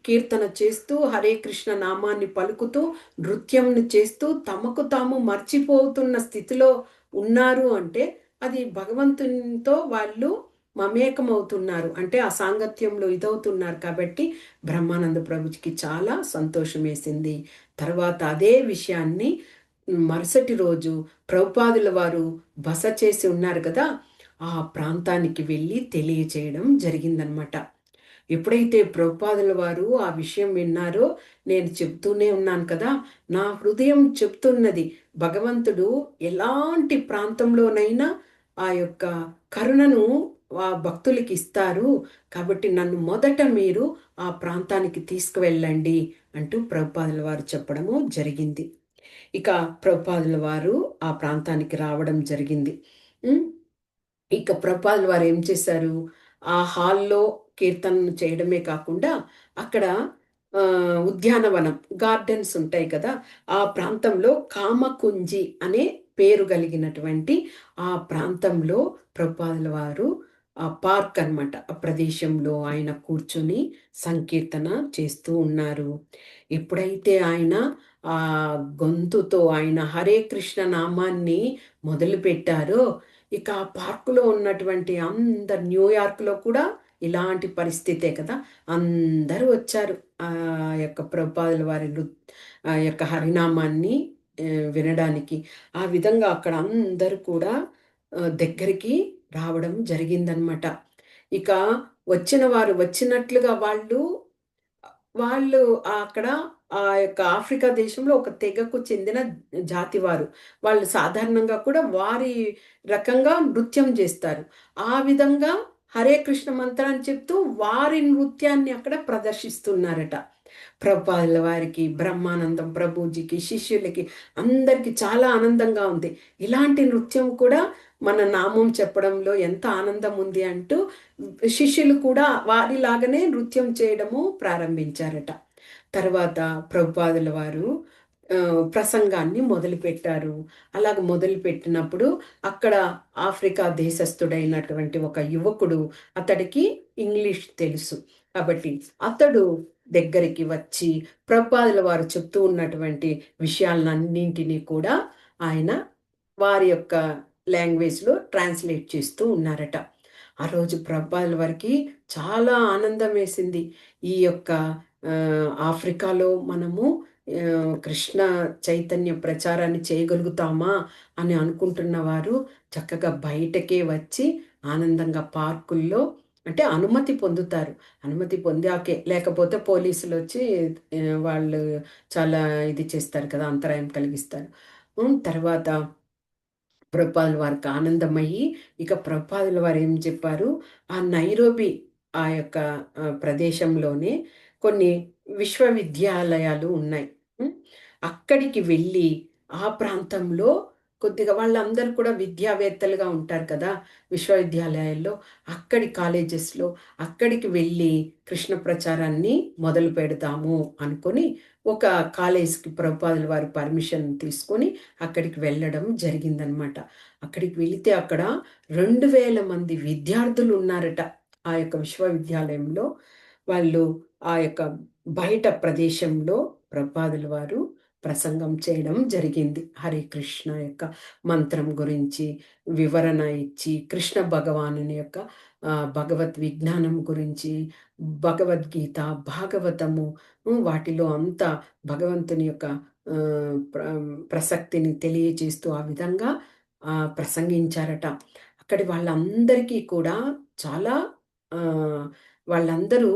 కీర్తన చేస్తూ హరే కృష్ణ నామాన్ని పలుకుతూ నృత్యంని చేస్తూ తమకు తాము మర్చిపోతున్న స్థితిలో ఉన్నారు అంటే అది భగవంతునితో వాళ్ళు మమేకమవుతున్నారు. అంటే ఆ సాంగత్యంలో ఇదవుతున్నారు కాబట్టి బ్రహ్మానంద ప్రభుజీకి చాలా సంతోషం వేసింది. తర్వాత అదే విషయాన్ని మరుసటి రోజు ప్రభుపాదుల వారు బస చేసి ఉన్నారు కదా, ఆ ప్రాంతానికి వెళ్ళి తెలియచేయడం జరిగిందనమాట. ఎప్పుడైతే ప్రభుపాదుల వారు ఆ విషయం విన్నారో, నేను చెప్తూనే ఉన్నాను కదా, నా హృదయం చెప్తున్నది భగవంతుడు ఎలాంటి ప్రాంతంలోనైనా ఆ యొక్క కరుణను ఆ భక్తులకి ఇస్తారు. కాబట్టి నన్ను మొదట మీరు ఆ ప్రాంతానికి తీసుకువెళ్ళండి అంటూ ప్రభుపాదుల వారు చెప్పడము జరిగింది. ఇక ప్రభుపాదుల వారు ఆ ప్రాంతానికి రావడం జరిగింది. ఇక ప్రభుపాదుల వారు ఏం చేశారు, ఆ హాల్లో కీర్తనలు చేయడమే కాకుండా అక్కడ ఉద్యానవనం గార్డెన్స్ ఉంటాయి కదా, ఆ ప్రాంతంలో కామకుంజి అనే పేరు కలిగినటువంటి ఆ ప్రాంతంలో ప్రభుపాదుల వారు ఆ పార్క్ అన్నమాట, ఆ ప్రదేశంలో ఆయన కూర్చొని సంకీర్తన చేస్తూ ఉన్నారు. ఎప్పుడైతే ఆయన ఆ గొంతుతో ఆయన హరే కృష్ణ నామాన్ని మొదలుపెట్టారో, ఇక ఆ పార్కులో ఉన్నటువంటి అందరు న్యూయార్క్లో కూడా ఇలాంటి పరిస్థితే కదా, అందరూ వచ్చారు ఆ యొక్క ప్రభుపాదుల వారి ఆ యొక్క హరినామాన్ని వినడానికి. ఆ విధంగా అక్కడ అందరూ కూడా దగ్గరికి రావడం జరిగిందనమాట. ఇక వచ్చిన వారు వచ్చినట్లుగా వాళ్ళు వాళ్ళు అక్కడ ఆ యొక్క ఆఫ్రికా దేశంలో ఒక తెగకు చెందిన జాతి వారు. వాళ్ళు సాధారణంగా కూడా వారి రకంగా నృత్యం చేస్తారు. ఆ విధంగా హరే కృష్ణ మంత్రాన్ని చెప్తూ వారి నృత్యాన్ని అక్కడ ప్రదర్శిస్తున్నారట. ప్రభుపాదుల వారికి, బ్రహ్మానందం ప్రభుజీకి, శిష్యులకి అందరికీ చాలా ఆనందంగా ఉంది. ఇలాంటి నృత్యం కూడా మన నామం చెప్పడంలో ఎంత ఆనందం ఉంది అంటూ శిష్యులు కూడా వారిలాగానే నృత్యం చేయడము ప్రారంభించారట. తర్వాత ప్రభుపాదుల వారు ప్రసంగాన్ని మొదలుపెట్టారు. అలాగ మొదలుపెట్టినప్పుడు అక్కడ ఆఫ్రికా దేశస్థుడైనటువంటి ఒక యువకుడు, అతడికి ఇంగ్లీష్ తెలుసు. కాబట్టి అతడు దగ్గరికి వచ్చి ప్రభుపాదుల వారు చెప్తూ ఉన్నటువంటి విషయాలన్నింటినీ కూడా ఆయన వారి యొక్క లాంగ్వేజ్లో ట్రాన్స్లేట్ చేస్తూ ఉన్నారట. ఆ రోజు ప్రభుపాదుల వారికి చాలా ఆనందం వేసింది. ఈ యొక్క ఆఫ్రికాలో మనము కృష్ణ చైతన్య ప్రచారాన్ని చేయగలుగుతామా అని అనుకుంటున్న వారు చక్కగా బయటకే వచ్చి ఆనందంగా పార్కుల్లో అంటే అనుమతి పొందుతారు. అనుమతి పొందాకే, లేకపోతే పోలీసులు వచ్చి వాళ్ళు చాలా ఇది చేస్తారు కదా, అంతరాయం కలిగిస్తారు. తర్వాత ప్రభుపాదుల వారికి ఆనందమయ్యి ఇక ప్రభుపాదుల వారు ఏం చెప్పారు, ఆ నైరోబి ఆ యొక్క ప్రదేశంలోనే కొన్ని విశ్వవిద్యాలయాలు ఉన్నాయి. ఉమ్, అక్కడికి వెళ్ళి ఆ ప్రాంతంలో కొద్దిగా వాళ్ళందరూ కూడా విద్యావేత్తలుగా ఉంటారు కదా విశ్వవిద్యాలయాల్లో, అక్కడి కాలేజెస్లో అక్కడికి వెళ్ళి కృష్ణ ప్రచారాన్ని మొదలు పెడతాము అనుకొని ఒక కాలేజ్కి ప్రభుపాదుల వారి పర్మిషన్ తీసుకొని అక్కడికి వెళ్ళడం జరిగిందనమాట. అక్కడికి వెళితే అక్కడ 2000 మంది విద్యార్థులు ఉన్నారట ఆ యొక్క విశ్వవిద్యాలయంలో. వాళ్ళు ఆ యొక్క బయట ప్రదేశంలో ప్రభుపాదుల వారు ప్రసంగం చేయడం జరిగింది. హరే కృష్ణ యొక్క మంత్రం గురించి వివరణ ఇచ్చి, కృష్ణ భగవానుని యొక్క భగవద్ విజ్ఞానం గురించి, భగవద్గీత, భాగవతము, వాటిలో అంతా భగవంతుని యొక్క ప్రసక్తిని తెలియజేస్తూ ఆ విధంగా ప్రసంగించారట. అక్కడి వాళ్ళందరికీ కూడా చాలా వాళ్ళందరూ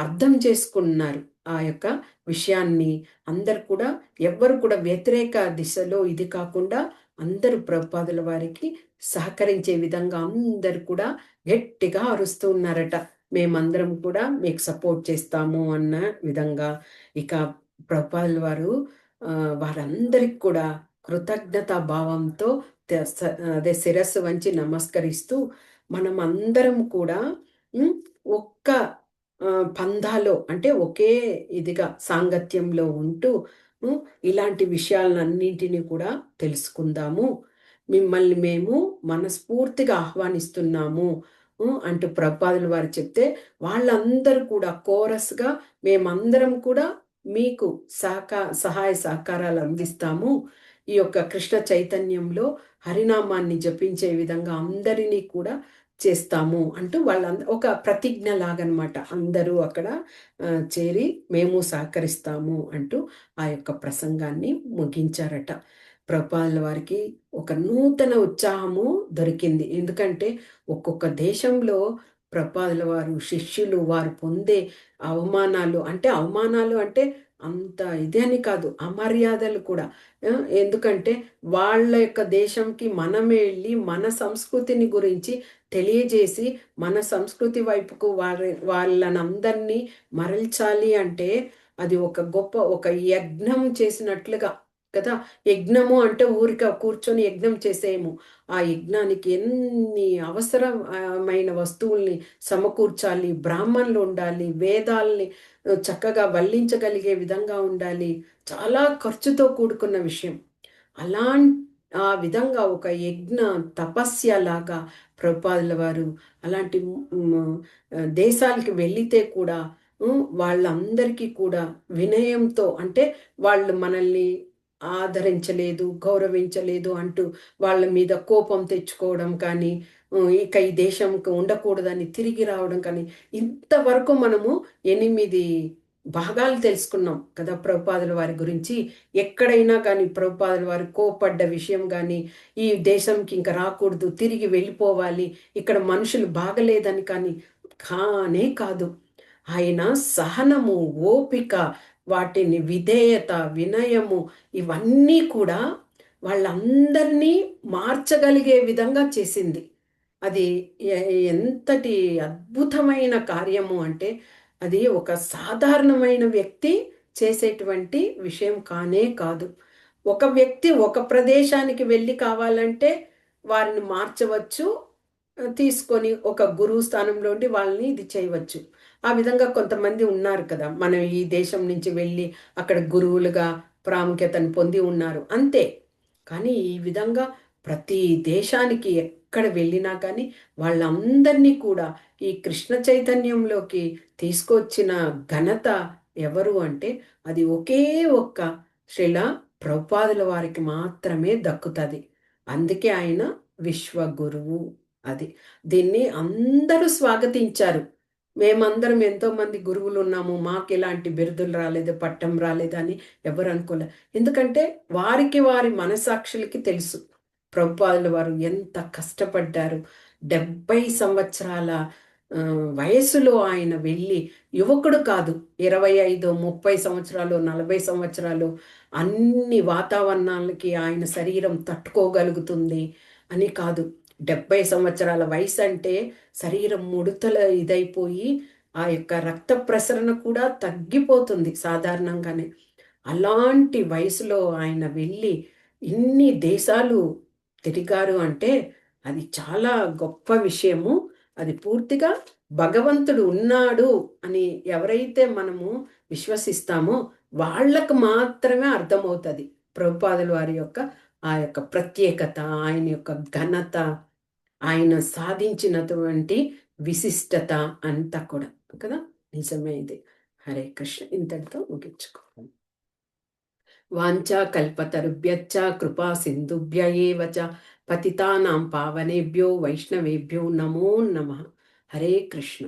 అర్థం చేసుకున్నారు ఆ యొక్క విషయాన్ని. అందరు కూడా ఎవ్వరు కూడా వ్యతిరేక దిశలో ఇది కాకుండా అందరూ ప్రభుపాదుల వారికి సహకరించే విధంగా అందరూ కూడా గట్టిగా అరుస్తూ ఉన్నారట. మేమందరం కూడా మీకు సపోర్ట్ చేస్తాము అన్న విధంగా. ఇక ప్రభుపాదుల వారు వారందరికి కూడా కృతజ్ఞతా భావంతో అదే శిరస్సు వంచి నమస్కరిస్తూ మనమందరం కూడా ఒక్క పందాలో అంటే ఒకే ఇదిగా సాంగత్యంలో ఉంటూ ఇలాంటి విషయాలన్నింటినీ కూడా తెలుసుకుందాము. మిమ్మల్ని మేము మనస్ఫూర్తిగా ఆహ్వానిస్తున్నాము అంటూ ప్రభుపాదుల వారు చెప్తే, వాళ్ళందరూ కూడా కోరస్‌గా మేమందరం కూడా మీకు సహాయ సహకారాలు అందిస్తాము. ఈ యొక్క కృష్ణ చైతన్యంలో హరినామాన్ని జపించే విధంగా అందరినీ కూడా చేస్తాము అంటూ ఒక ప్రతిజ్ఞ లాగనమాట. అందరూ అక్కడ చేరి మేము సహకరిస్తాము అంటూ ఆ యొక్క ప్రసంగాన్ని ముగించారట. ప్రభుపాదుల వారికి ఒక నూతన ఉత్సాహము దొరికింది. ఎందుకంటే ఒక్కొక్క దేశంలో ప్రభుపాదుల వారు శిష్యులు వారు పొందే అవమానాలు అంటే అంత ఇదే అని కాదు, అమర్యాదలు కూడా. ఎందుకంటే వాళ్ళ యొక్క దేశంకి మనమే వెళ్ళి మన సంస్కృతిని గురించి తెలియజేసి మన సంస్కృతి వైపుకు వాళ్ళనందరినీ మరల్చాలి అంటే అది ఒక గొప్ప ఒక యజ్ఞం చేసినట్లుగా కదా. యజ్ఞము అంటే ఊరిక కూర్చొని యజ్ఞం చేసేయము. ఆ యజ్ఞానికి ఎన్ని అవసరమైన వస్తువుల్ని సమకూర్చాలి, బ్రాహ్మణులు ఉండాలి, వేదాల్ని చక్కగా వల్లించగలిగే విధంగా ఉండాలి. చాలా ఖర్చుతో కూడుకున్న విషయం. ఆ విధంగా ఒక యజ్ఞ తపస్యలాగా ప్రభుపాదుల వారు అలాంటి దేశాలకి వెళితే కూడా వాళ్ళందరికీ కూడా వినయంతో, అంటే వాళ్ళు మనల్ని ఆదరించలేదు, గౌరవించలేదు అంటూ వాళ్ళ మీద కోపం తెచ్చుకోవడం కానీ, ఇక ఈ దేశంకి ఉండకూడదని తిరిగి రావడం కానీ, ఇంతవరకు మనము 8 భాగాలు తెలుసుకున్నాం కదా ప్రభుపాదుల వారి గురించి. ఎక్కడైనా కానీ ప్రభుపాదుల వారు కోపడ్డ విషయం కానీ, ఈ దేశంకి ఇంకా రాకూడదు, తిరిగి వెళ్ళిపోవాలి, ఇక్కడ మనుషులు బాగలేదని కానీ కానే కాదు. ఆయన సహనము, ఓపిక, వాటిని విధేయత, వినయము ఇవన్నీ కూడా వాళ్ళందరినీ మార్చగలిగే విధంగా చేసింది. అది ఎంతటి అద్భుతమైన కార్యము అంటే అది ఒక సాధారణమైన వ్యక్తి చేసేటువంటి విషయం కానే కాదు. ఒక వ్యక్తి ఒక ప్రదేశానికి వెళ్ళి కావాలంటే వారిని మార్చవచ్చు, తీసుకొని ఒక గురువు స్థానంలో ఉండి వాళ్ళని ఇది చేయవచ్చు. ఆ విధంగా కొంతమంది ఉన్నారు కదా, మనం ఈ దేశం నుంచి వెళ్ళి అక్కడ గురువులుగా ప్రాముఖ్యతను పొంది ఉన్నారు అంతే. కానీ ఈ విధంగా ప్రతి దేశానికి ఎక్కడ వెళ్ళినా కానీ వాళ్ళందరినీ కూడా ఈ కృష్ణ చైతన్యంలోకి తీసుకొచ్చిన ఘనత ఎవరు అంటే అది ఒకే ఒక్క శ్రీల ప్రభుపాదుల వారికి మాత్రమే దక్కుతుంది. అందుకే ఆయన విశ్వగురువు. అది దీన్ని అందరూ స్వాగతించారు. మేమందరం ఎంతోమంది గురువులు ఉన్నాము, మాకు ఎలాంటి బిరుదులు రాలేదు, పట్టం రాలేదని ఎవరు అనుకోలే. ఎందుకంటే వారి మనసాక్షులకి తెలుసు ప్రభుపాదుల వారు ఎంత కష్టపడ్డారు. 70 సంవత్సరాల వయసులో ఆయన వెళ్ళి, యువకుడు కాదు, 25 30 సంవత్సరాలు 40 సంవత్సరాలు అన్ని వాతావరణాలకి ఆయన శరీరం తట్టుకోగలుగుతుంది అని కాదు. 70 సంవత్సరాల వయసు అంటే శరీరం ముడతల ఇదైపోయి ఆ యొక్క రక్త ప్రసరణ కూడా తగ్గిపోతుంది సాధారణంగానే. అలాంటి వయసులో ఆయన వెళ్ళి ఇన్ని దేశాలు తిరిగారు అంటే అది చాలా గొప్ప విషయము. అది పూర్తిగా భగవంతుడు ఉన్నాడు అని ఎవరైతే మనము విశ్వసిస్తామో వాళ్ళకు మాత్రమే అర్థమవుతుంది ప్రభుపాదుల వారి యొక్క ఆ యొక్క ప్రత్యేకత, ఆయన యొక్క ఘనత, ఆయన సాధించినటువంటి విశిష్టత అంతా కూడా కదా. నిజమే ఇది. హరే కృష్ణ. ఇంతటితో ముగించుకోవాలి. వాంఛా కల్పతరుభ్యశ్చ కృపా సింధుభ్య ఏవ చ పతితానాం పావనేభ్యో వైష్ణవేభ్యో నమో నమః. హరే కృష్ణ.